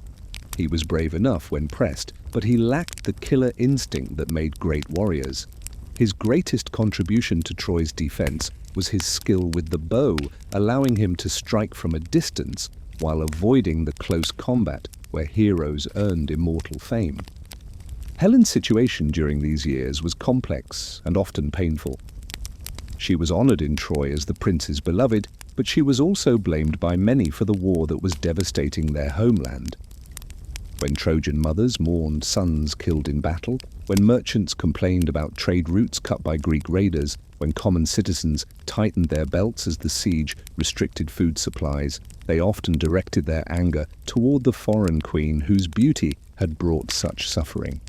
He was brave enough when pressed, but he lacked the killer instinct that made great warriors. His greatest contribution to Troy's defense was his skill with the bow, allowing him to strike from a distance while avoiding the close combat where heroes earned immortal fame. Helen's situation during these years was complex and often painful. She was honored in Troy as the prince's beloved, but she was also blamed by many for the war that was devastating their homeland. When Trojan mothers mourned sons killed in battle, when merchants complained about trade routes cut by Greek raiders, when common citizens tightened their belts as the siege restricted food supplies, they often directed their anger toward the foreign queen whose beauty had brought such suffering.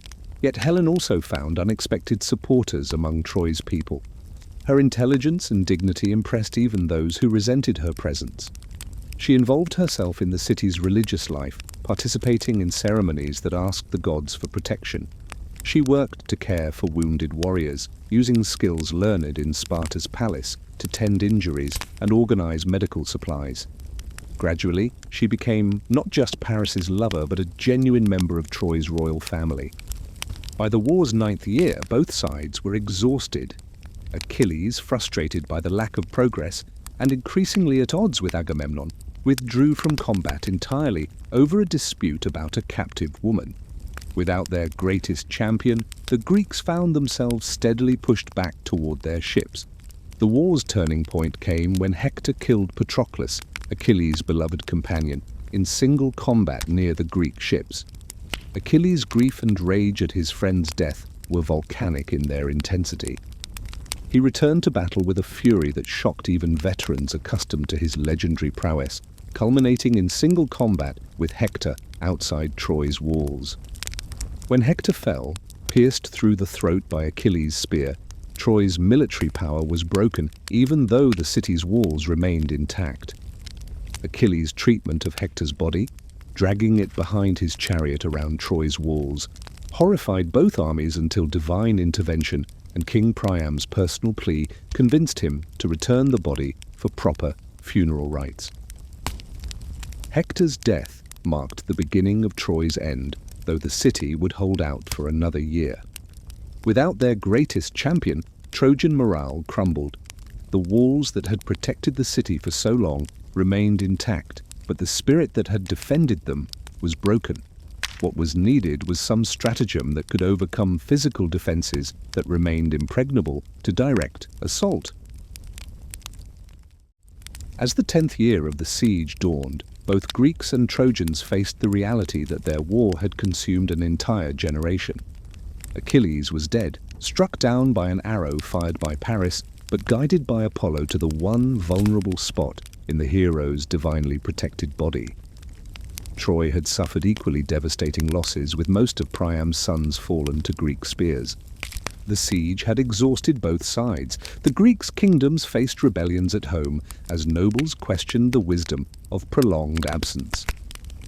Yet Helen also found unexpected supporters among Troy's people. Her intelligence and dignity impressed even those who resented her presence. She involved herself in the city's religious life, participating in ceremonies that asked the gods for protection. She worked to care for wounded warriors, using skills learned in Sparta's palace to tend injuries and organize medical supplies. Gradually, she became not just Paris's lover, but a genuine member of Troy's royal family. By the war's 9th year, both sides were exhausted. Achilles, frustrated by the lack of progress and increasingly at odds with Agamemnon, withdrew from combat entirely over a dispute about a captive woman. Without their greatest champion, the Greeks found themselves steadily pushed back toward their ships. The war's turning point came when Hector killed Patroclus, Achilles' beloved companion, in single combat near the Greek ships. Achilles' grief and rage at his friend's death were volcanic in their intensity. He returned to battle with a fury that shocked even veterans accustomed to his legendary prowess, culminating in single combat with Hector outside Troy's walls. When Hector fell, pierced through the throat by Achilles' spear, Troy's military power was broken even though the city's walls remained intact. Achilles' treatment of Hector's body, dragging it behind his chariot around Troy's walls, horrified both armies until divine intervention and King Priam's personal plea convinced him to return the body for proper funeral rites. Hector's death marked the beginning of Troy's end, though the city would hold out for another year. Without their greatest champion, Trojan morale crumbled. The walls that had protected the city for so long remained intact, but the spirit that had defended them was broken. What was needed was some stratagem that could overcome physical defenses that remained impregnable to direct assault. As the 10th year of the siege dawned, both Greeks and Trojans faced the reality that their war had consumed an entire generation. Achilles was dead, struck down by an arrow fired by Paris, but guided by Apollo to the one vulnerable spot in the hero's divinely protected body. Troy had suffered equally devastating losses, with most of Priam's sons fallen to Greek spears. The siege had exhausted both sides. The Greeks' kingdoms faced rebellions at home as nobles questioned the wisdom of prolonged absence.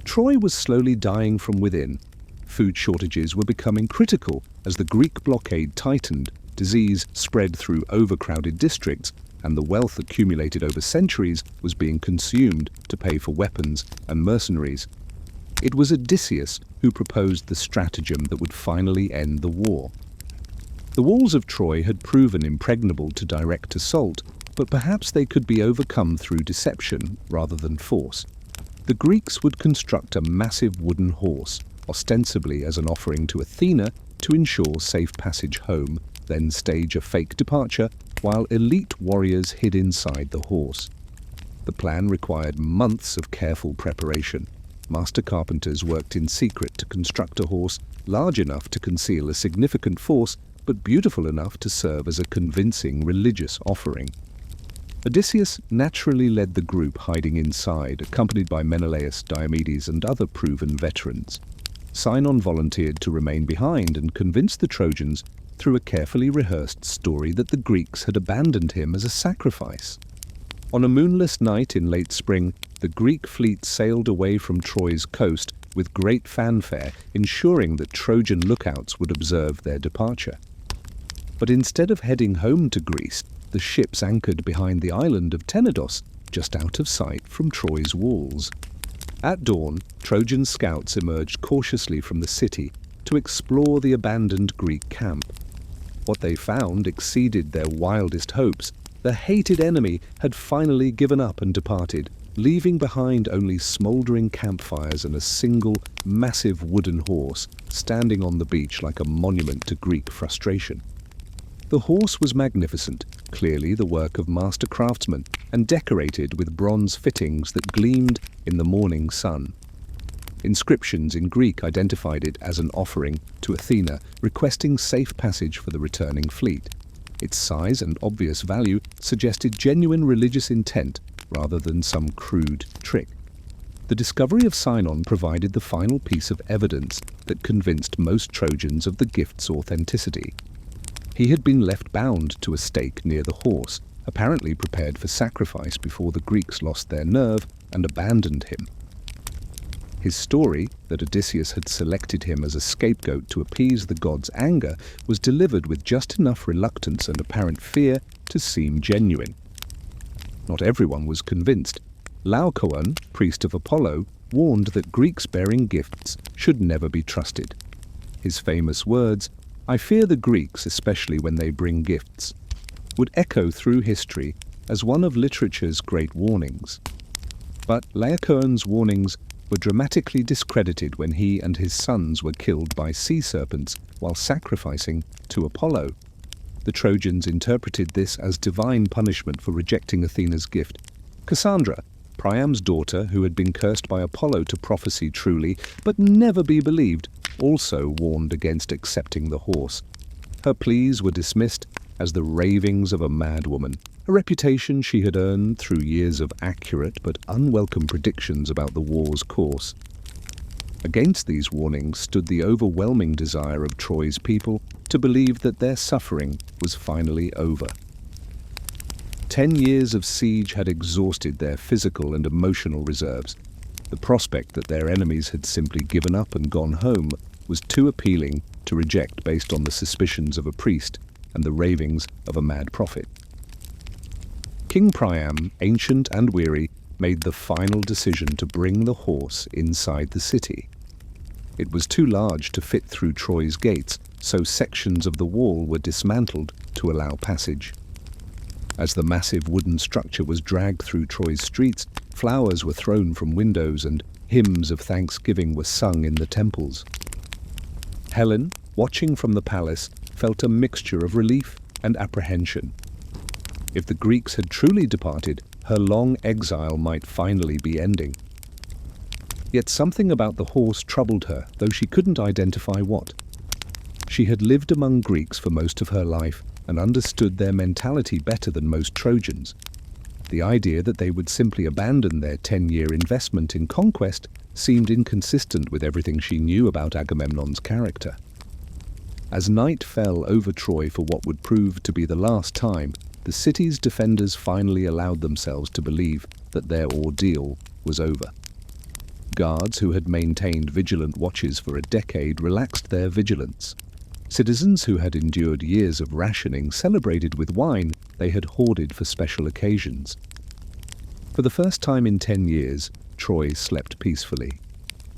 Troy was slowly dying from within. Food shortages were becoming critical as the Greek blockade tightened, disease spread through overcrowded districts, and the wealth accumulated over centuries was being consumed to pay for weapons and mercenaries. It was Odysseus who proposed the stratagem that would finally end the war. The walls of Troy had proven impregnable to direct assault, but perhaps they could be overcome through deception rather than force. The Greeks would construct a massive wooden horse, ostensibly as an offering to Athena to ensure safe passage home, then stage a fake departure while elite warriors hid inside the horse. The plan required months of careful preparation. Master carpenters worked in secret to construct a horse large enough to conceal a significant force, but beautiful enough to serve as a convincing religious offering. Odysseus naturally led the group hiding inside, accompanied by Menelaus, Diomedes, and other proven veterans. Sinon volunteered to remain behind and convince the Trojans through a carefully rehearsed story that the Greeks had abandoned him as a sacrifice. On a moonless night in late spring, the Greek fleet sailed away from Troy's coast with great fanfare, ensuring that Trojan lookouts would observe their departure. But instead of heading home to Greece, the ships anchored behind the island of Tenedos, just out of sight from Troy's walls. At dawn, Trojan scouts emerged cautiously from the city to explore the abandoned Greek camp. What they found exceeded their wildest hopes. The hated enemy had finally given up and departed, leaving behind only smouldering campfires and a single, massive wooden horse standing on the beach like a monument to Greek frustration. The horse was magnificent, clearly the work of master craftsmen, and decorated with bronze fittings that gleamed in the morning sun. Inscriptions in Greek identified it as an offering to Athena, requesting safe passage for the returning fleet. Its size and obvious value suggested genuine religious intent rather than some crude trick. The discovery of Sinon provided the final piece of evidence that convinced most Trojans of the gift's authenticity. He had been left bound to a stake near the horse, apparently prepared for sacrifice before the Greeks lost their nerve and abandoned him. His story, that Odysseus had selected him as a scapegoat to appease the gods' anger, was delivered with just enough reluctance and apparent fear to seem genuine. Not everyone was convinced. Laocoon, priest of Apollo, warned that Greeks bearing gifts should never be trusted. His famous words, "I fear the Greeks, especially when they bring gifts," would echo through history as one of literature's great warnings. But Laocoon's warnings were dramatically discredited when he and his sons were killed by sea serpents while sacrificing to Apollo. The Trojans interpreted this as divine punishment for rejecting Athena's gift. Cassandra, Priam's daughter, who had been cursed by Apollo to prophesy truly but never be believed, also warned against accepting the horse. Her pleas were dismissed as the ravings of a madwoman, a reputation she had earned through years of accurate but unwelcome predictions about the war's course. Against these warnings stood the overwhelming desire of Troy's people to believe that their suffering was finally over. 10 years of siege had exhausted their physical and emotional reserves. The prospect that their enemies had simply given up and gone home was too appealing to reject based on the suspicions of a priest and the ravings of a mad prophet. King Priam, ancient and weary, made the final decision to bring the horse inside the city. It was too large to fit through Troy's gates, so sections of the wall were dismantled to allow passage. As the massive wooden structure was dragged through Troy's streets, flowers were thrown from windows and hymns of thanksgiving were sung in the temples. Helen, watching from the palace, felt a mixture of relief and apprehension. If the Greeks had truly departed, her long exile might finally be ending. Yet something about the horse troubled her, though she couldn't identify what. She had lived among Greeks for most of her life and understood their mentality better than most Trojans. The idea that they would simply abandon their 10-year investment in conquest seemed inconsistent with everything she knew about Agamemnon's character. As night fell over Troy for what would prove to be the last time, the city's defenders finally allowed themselves to believe that their ordeal was over. Guards who had maintained vigilant watches for a decade relaxed their vigilance. Citizens who had endured years of rationing celebrated with wine they had hoarded for special occasions. For the first time in 10 years, Troy slept peacefully.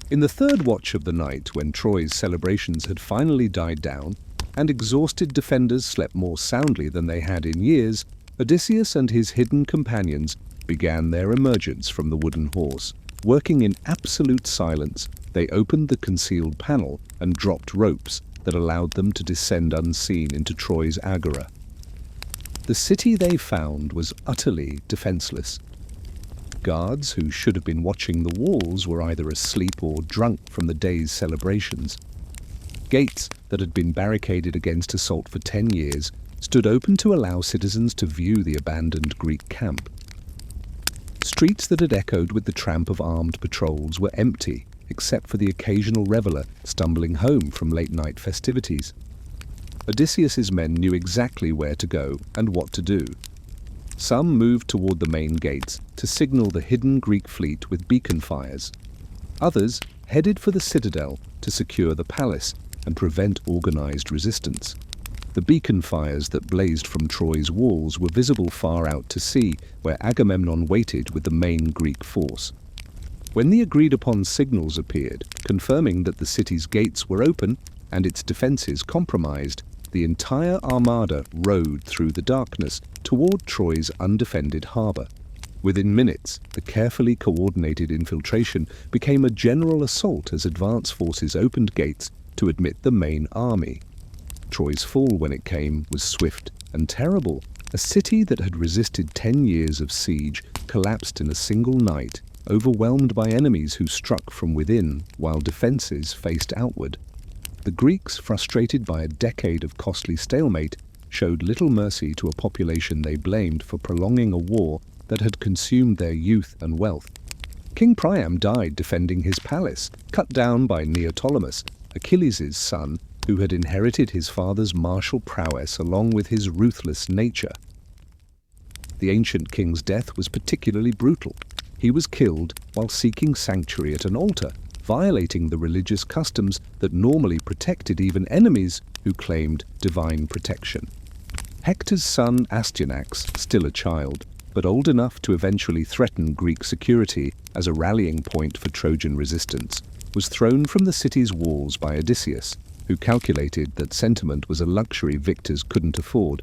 In the third watch of the night, when Troy's celebrations had finally died down, and exhausted defenders slept more soundly than they had in years, Odysseus and his hidden companions began their emergence from the wooden horse. Working in absolute silence, they opened the concealed panel and dropped ropes that allowed them to descend unseen into Troy's agora. The city they found was utterly defenseless. Guards who should have been watching the walls were either asleep or drunk from the day's celebrations. Gates that had been barricaded against assault for 10 years stood open to allow citizens to view the abandoned Greek camp. Streets that had echoed with the tramp of armed patrols were empty, except for the occasional reveller stumbling home from late-night festivities. Odysseus's men knew exactly where to go and what to do. Some moved toward the main gates to signal the hidden Greek fleet with beacon fires. Others headed for the citadel to secure the palace and prevent organized resistance. The beacon fires that blazed from Troy's walls were visible far out to sea, where Agamemnon waited with the main Greek force. When the agreed-upon signals appeared, confirming that the city's gates were open and its defenses compromised, the entire armada rode through the darkness toward Troy's undefended harbor. Within minutes, the carefully coordinated infiltration became a general assault as advance forces opened gates to admit the main army. Troy's fall, when it came, was swift and terrible. A city that had resisted 10 years of siege collapsed in a single night, overwhelmed by enemies who struck from within while defenses faced outward. The Greeks, frustrated by a decade of costly stalemate, showed little mercy to a population they blamed for prolonging a war that had consumed their youth and wealth. King Priam died defending his palace, cut down by Neoptolemus, Achilles' son, who had inherited his father's martial prowess along with his ruthless nature. The ancient king's death was particularly brutal. He was killed while seeking sanctuary at an altar, violating the religious customs that normally protected even enemies who claimed divine protection. Hector's son Astyanax, still a child, but old enough to eventually threaten Greek security as a rallying point for Trojan resistance, was thrown from the city's walls by Odysseus, who calculated that sentiment was a luxury victors couldn't afford.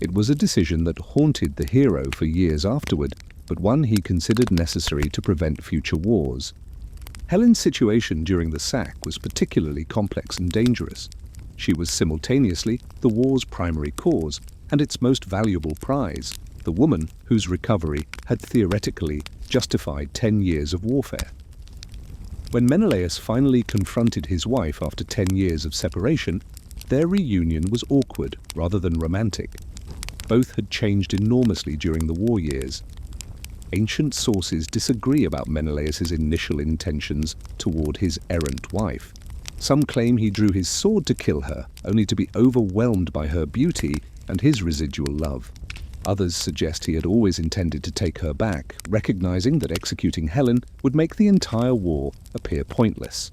It was a decision that haunted the hero for years afterward, but one he considered necessary to prevent future wars. Helen's situation during the sack was particularly complex and dangerous. She was simultaneously the war's primary cause and its most valuable prize, the woman whose recovery had theoretically justified 10 years of warfare. When Menelaus finally confronted his wife after 10 years of separation, their reunion was awkward rather than romantic. Both had changed enormously during the war years. Ancient sources disagree about Menelaus's initial intentions toward his errant wife. Some claim he drew his sword to kill her, only to be overwhelmed by her beauty and his residual love. Others suggest he had always intended to take her back, recognizing that executing Helen would make the entire war appear pointless.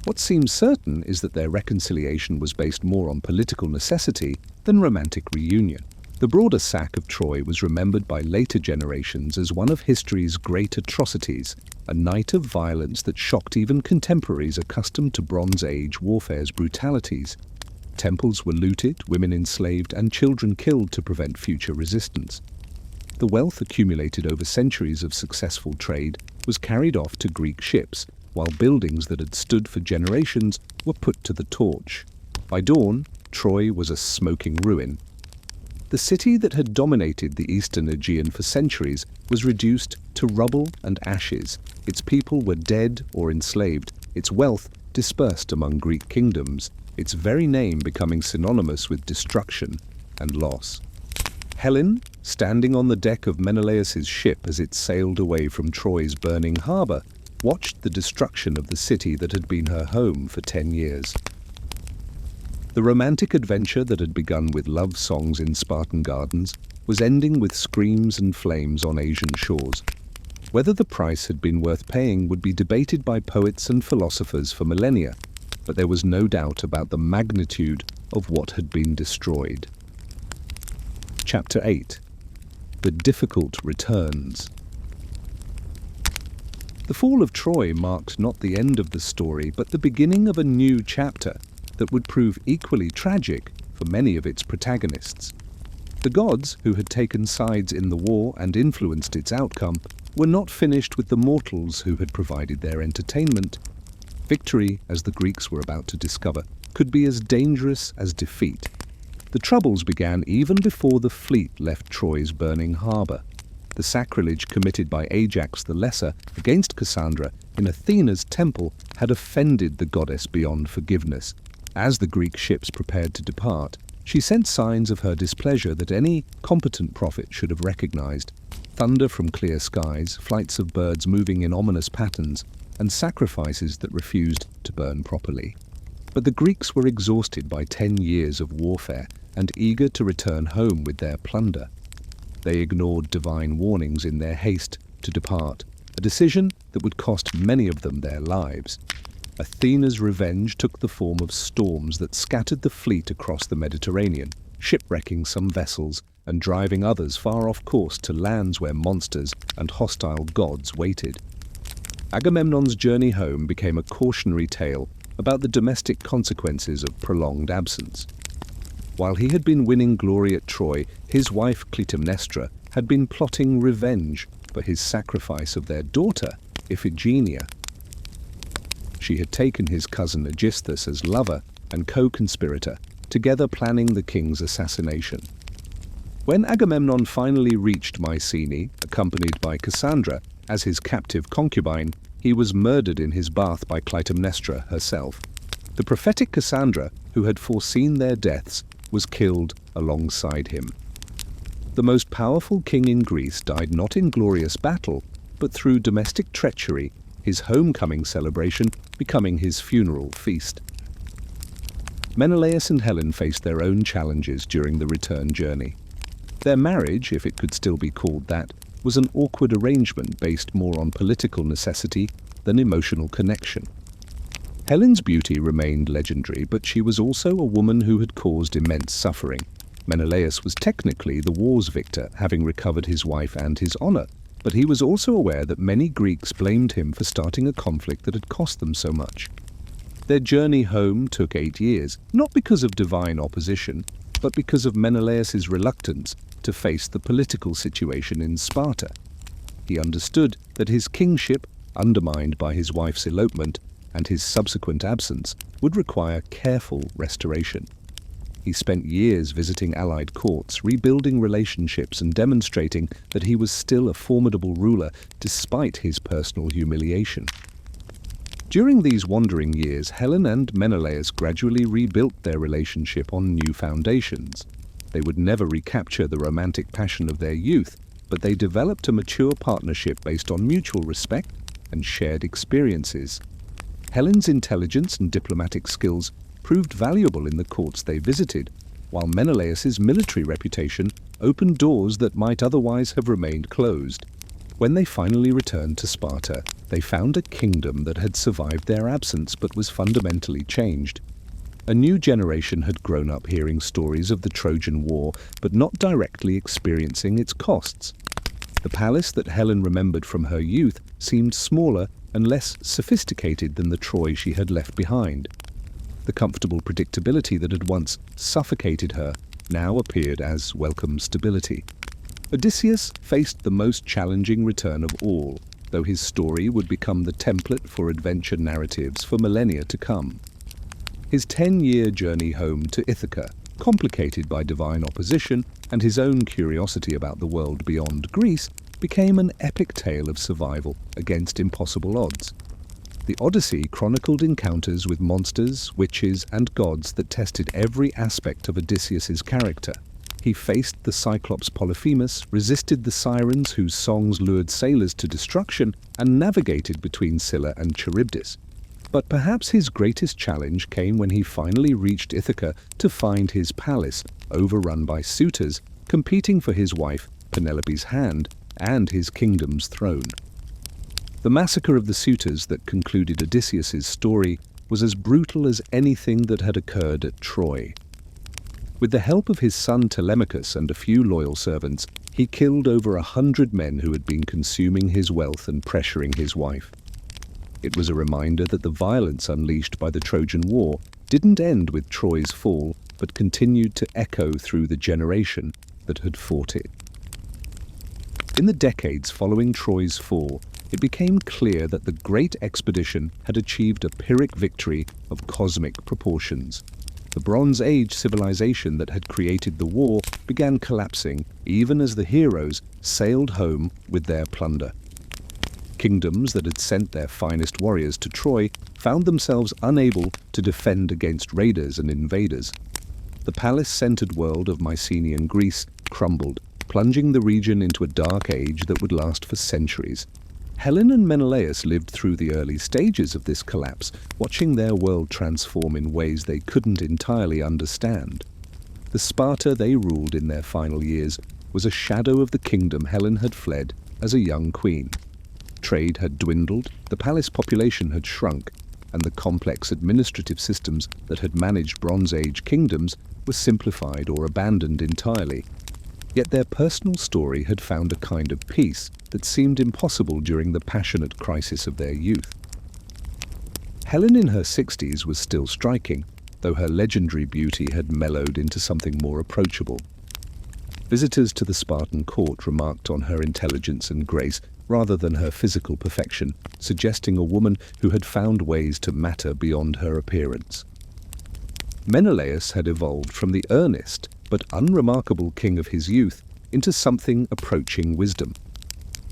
What seems certain is that their reconciliation was based more on political necessity than romantic reunion. The broader sack of Troy was remembered by later generations as one of history's great atrocities, a night of violence that shocked even contemporaries accustomed to Bronze Age warfare's brutalities. Temples were looted, women enslaved, and children killed to prevent future resistance. The wealth accumulated over centuries of successful trade was carried off to Greek ships, while buildings that had stood for generations were put to the torch. By dawn, Troy was a smoking ruin. The city that had dominated the eastern Aegean for centuries was reduced to rubble and ashes, Its people were dead or enslaved, its wealth dispersed among Greek kingdoms, its very name becoming synonymous with destruction and loss. Helen, standing on the deck of Menelaus's ship as it sailed away from Troy's burning harbour, watched the destruction of the city that had been her home for 10 years. The romantic adventure that had begun with love songs in Spartan gardens was ending with screams and flames on Asian shores. Whether the price had been worth paying would be debated by poets and philosophers for millennia, but there was no doubt about the magnitude of what had been destroyed. Chapter 8. The Difficult Returns. The fall of Troy marked not the end of the story, but the beginning of a new chapter that would prove equally tragic for many of its protagonists. The gods, who had taken sides in the war and influenced its outcome, were not finished with the mortals who had provided their entertainment. Victory, as the Greeks were about to discover, could be as dangerous as defeat. The troubles began even before the fleet left Troy's burning harbour. The sacrilege committed by Ajax the Lesser against Cassandra in Athena's temple had offended the goddess beyond forgiveness. As the Greek ships prepared to depart, she sent signs of her displeasure that any competent prophet should have recognized. Thunder from clear skies, flights of birds moving in ominous patterns, and sacrifices that refused to burn properly. But the Greeks were exhausted by 10 years of warfare and eager to return home with their plunder. They ignored divine warnings in their haste to depart, a decision that would cost many of them their lives. Athena's revenge took the form of storms that scattered the fleet across the Mediterranean, shipwrecking some vessels and driving others far off course to lands where monsters and hostile gods waited. Agamemnon's journey home became a cautionary tale about the domestic consequences of prolonged absence. While he had been winning glory at Troy, his wife Clytemnestra had been plotting revenge for his sacrifice of their daughter, Iphigenia. She had taken his cousin Aegisthus as lover and co-conspirator, together planning the king's assassination. When Agamemnon finally reached Mycenae, accompanied by Cassandra as his captive concubine, he was murdered in his bath by Clytemnestra herself. The prophetic Cassandra, who had foreseen their deaths, was killed alongside him. The most powerful king in Greece died not in glorious battle, but through domestic treachery, his homecoming celebration becoming his funeral feast. Menelaus and Helen faced their own challenges during the return journey. Their marriage, if it could still be called that, was an awkward arrangement based more on political necessity than emotional connection. Helen's beauty remained legendary, but she was also a woman who had caused immense suffering. Menelaus was technically the war's victor, having recovered his wife and his honor, but he was also aware that many Greeks blamed him for starting a conflict that had cost them so much. Their journey home took 8 years, not because of divine opposition, but because of Menelaus's reluctance to face the political situation in Sparta. He understood that his kingship, undermined by his wife's elopement and his subsequent absence, would require careful restoration. He spent years visiting allied courts, rebuilding relationships and demonstrating that he was still a formidable ruler despite his personal humiliation. During these wandering years, Helen and Menelaus gradually rebuilt their relationship on new foundations. They would never recapture the romantic passion of their youth, but they developed a mature partnership based on mutual respect and shared experiences. Helen's intelligence and diplomatic skills proved valuable in the courts they visited, while Menelaus's military reputation opened doors that might otherwise have remained closed. When they finally returned to Sparta, they found a kingdom that had survived their absence but was fundamentally changed. A new generation had grown up hearing stories of the Trojan War, but not directly experiencing its costs. The palace that Helen remembered from her youth seemed smaller and less sophisticated than the Troy she had left behind. The comfortable predictability that had once suffocated her now appeared as welcome stability. Odysseus faced the most challenging return of all, though his story would become the template for adventure narratives for millennia to come. His 10-year journey home to Ithaca complicated by divine opposition and his own curiosity about the world beyond Greece, became an epic tale of survival against impossible odds. The Odyssey chronicled encounters with monsters, witches, and gods that tested every aspect of Odysseus's character. He faced the Cyclops Polyphemus, resisted the sirens whose songs lured sailors to destruction, and navigated between Scylla and Charybdis. But perhaps his greatest challenge came when he finally reached Ithaca to find his palace overrun by suitors competing for his wife Penelope's hand and his kingdom's throne. The massacre of the suitors that concluded Odysseus's story was as brutal as anything that had occurred at Troy. With the help of his son Telemachus and a few loyal servants, he killed over 100 men who had been consuming his wealth and pressuring his wife. It was a reminder that the violence unleashed by the Trojan War didn't end with Troy's fall, but continued to echo through the generation that had fought it. In the decades following Troy's fall, it became clear that the great expedition had achieved a Pyrrhic victory of cosmic proportions. The Bronze Age civilization that had created the war began collapsing even as the heroes sailed home with their plunder. Kingdoms that had sent their finest warriors to Troy found themselves unable to defend against raiders and invaders. The palace-centered world of Mycenaean Greece crumbled, plunging the region into a dark age that would last for centuries. Helen and Menelaus lived through the early stages of this collapse, watching their world transform in ways they couldn't entirely understand. The Sparta they ruled in their final years was a shadow of the kingdom Helen had fled as a young queen. Trade had dwindled, the palace population had shrunk, and the complex administrative systems that had managed Bronze Age kingdoms were simplified or abandoned entirely. Yet their personal story had found a kind of peace that seemed impossible during the passionate crisis of their youth. Helen in her 60s was still striking, though her legendary beauty had mellowed into something more approachable. Visitors to the Spartan court remarked on her intelligence and grace rather than her physical perfection, suggesting a woman who had found ways to matter beyond her appearance. Menelaus had evolved from the earnest but unremarkable king of his youth into something approaching wisdom.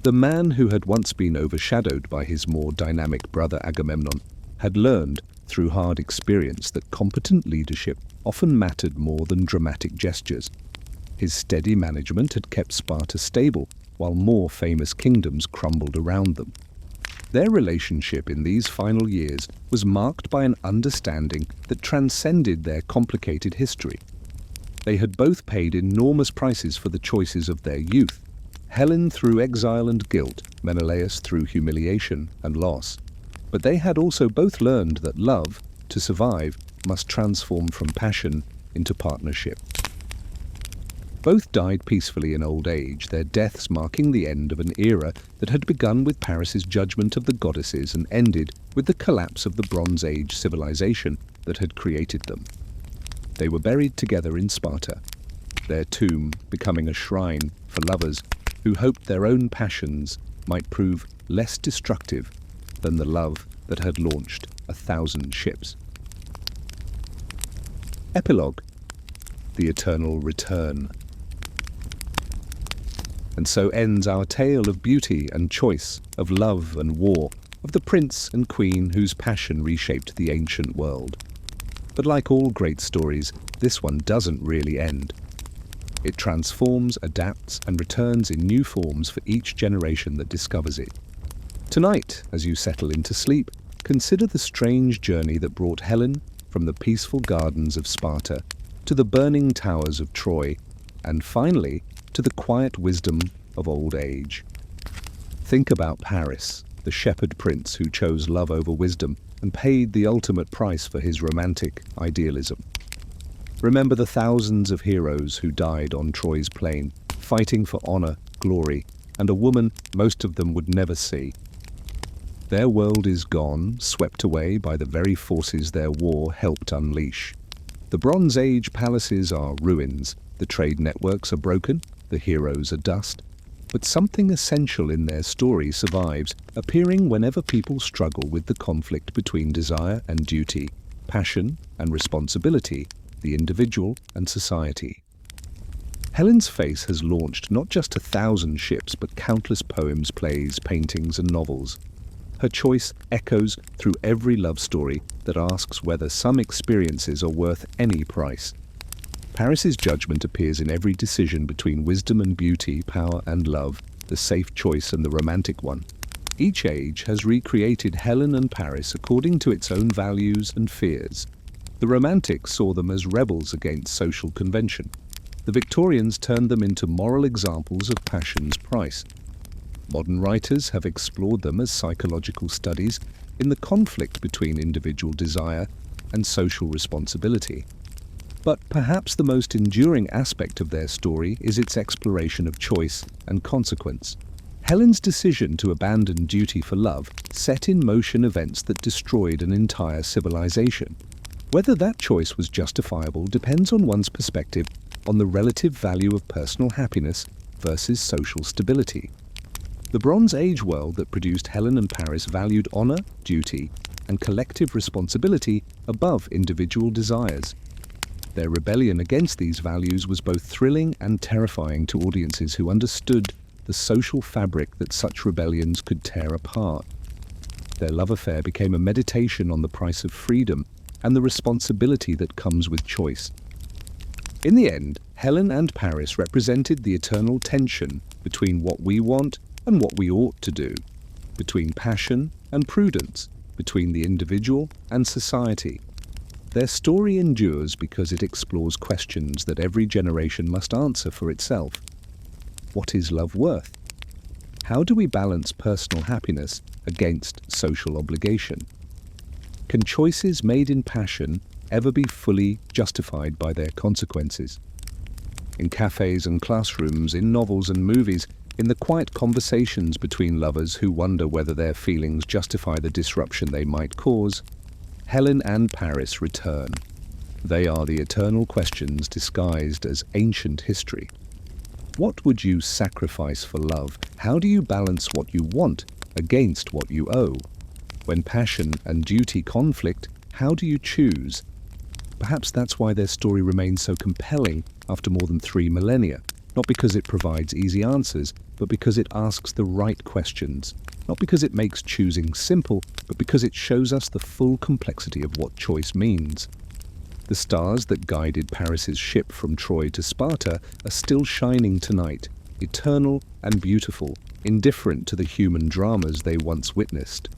The man who had once been overshadowed by his more dynamic brother Agamemnon had learned through hard experience that competent leadership often mattered more than dramatic gestures. His steady management had kept Sparta stable, while more famous kingdoms crumbled around them. Their relationship in these final years was marked by an understanding that transcended their complicated history. They had both paid enormous prices for the choices of their youth, Helen through exile and guilt, Menelaus through humiliation and loss. But they had also both learned that love, to survive, must transform from passion into partnership. Both died peacefully in old age, their deaths marking the end of an era that had begun with Paris's judgment of the goddesses and ended with the collapse of the Bronze Age civilization that had created them. They were buried together in Sparta, their tomb becoming a shrine for lovers who hoped their own passions might prove less destructive than the love that had launched 1,000 ships. Epilogue: The Eternal Return. And so ends our tale of beauty and choice, of love and war, of the prince and queen whose passion reshaped the ancient world. But like all great stories, this one doesn't really end. It transforms, adapts, and returns in new forms for each generation that discovers it. Tonight, as you settle into sleep, consider the strange journey that brought Helen from the peaceful gardens of Sparta to the burning towers of Troy, and finally, to the quiet wisdom of old age. Think about Paris, the shepherd prince who chose love over wisdom and paid the ultimate price for his romantic idealism. Remember the thousands of heroes who died on Troy's plain, fighting for honor, glory, and a woman most of them would never see. Their world is gone, swept away by the very forces their war helped unleash. The Bronze Age palaces are ruins, the trade networks are broken, the heroes are dust. But something essential in their story survives, appearing whenever people struggle with the conflict between desire and duty, passion and responsibility, the individual and society. Helen's face has launched not just 1,000 ships, but countless poems, plays, paintings, and novels. Her choice echoes through every love story that asks whether some experiences are worth any price. Paris's judgment appears in every decision between wisdom and beauty, power and love, the safe choice and the romantic one. Each age has recreated Helen and Paris according to its own values and fears. The Romantics saw them as rebels against social convention. The Victorians turned them into moral examples of passion's price. Modern writers have explored them as psychological studies in the conflict between individual desire and social responsibility. But perhaps the most enduring aspect of their story is its exploration of choice and consequence. Helen's decision to abandon duty for love set in motion events that destroyed an entire civilization. Whether that choice was justifiable depends on one's perspective on the relative value of personal happiness versus social stability. The Bronze Age world that produced Helen and Paris valued honor, duty, and collective responsibility above individual desires. Their rebellion against these values was both thrilling and terrifying to audiences who understood the social fabric that such rebellions could tear apart. Their love affair became a meditation on the price of freedom and the responsibility that comes with choice. In the end, Helen and Paris represented the eternal tension between what we want and what we ought to do, between passion and prudence, between the individual and society. Their story endures because it explores questions that every generation must answer for itself. What is love worth? How do we balance personal happiness against social obligation? Can choices made in passion ever be fully justified by their consequences? In cafes and classrooms, in novels and movies, in the quiet conversations between lovers who wonder whether their feelings justify the disruption they might cause, Helen and Paris return. They are the eternal questions disguised as ancient history. What would you sacrifice for love? How do you balance what you want against what you owe? When passion and duty conflict, how do you choose? Perhaps that's why their story remains so compelling after more than 3 millennia. Not because it provides easy answers, but because it asks the right questions. Not because it makes choosing simple, but because it shows us the full complexity of what choice means. The stars that guided Paris's ship from Troy to Sparta are still shining tonight, eternal and beautiful, indifferent to the human dramas they once witnessed.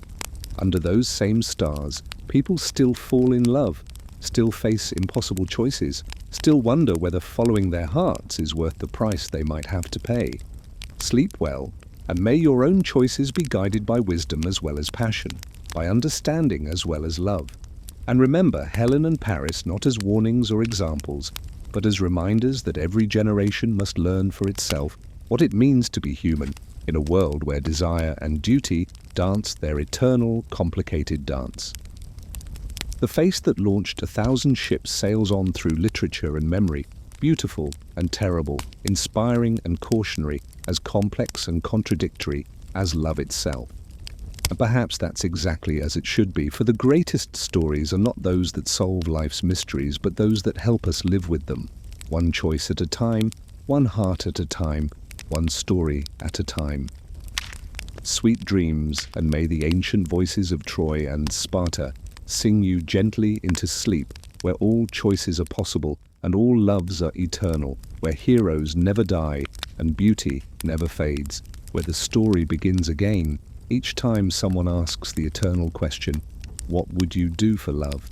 Under those same stars, people still fall in love, still face impossible choices, still wonder whether following their hearts is worth the price they might have to pay. Sleep well, and may your own choices be guided by wisdom as well as passion, by understanding as well as love. And remember Helen and Paris not as warnings or examples, but as reminders that every generation must learn for itself what it means to be human in a world where desire and duty dance their eternal, complicated dance. The face that launched 1,000 ships sails on through literature and memory, beautiful and terrible, inspiring and cautionary, as complex and contradictory as love itself. And perhaps that's exactly as it should be, for the greatest stories are not those that solve life's mysteries, but those that help us live with them, one choice at a time, one heart at a time, one story at a time. Sweet dreams, and may the ancient voices of Troy and Sparta sing you gently into sleep, where all choices are possible and all loves are eternal, where heroes never die and beauty never fades, where the story begins again each time someone asks the eternal question, what would you do for love?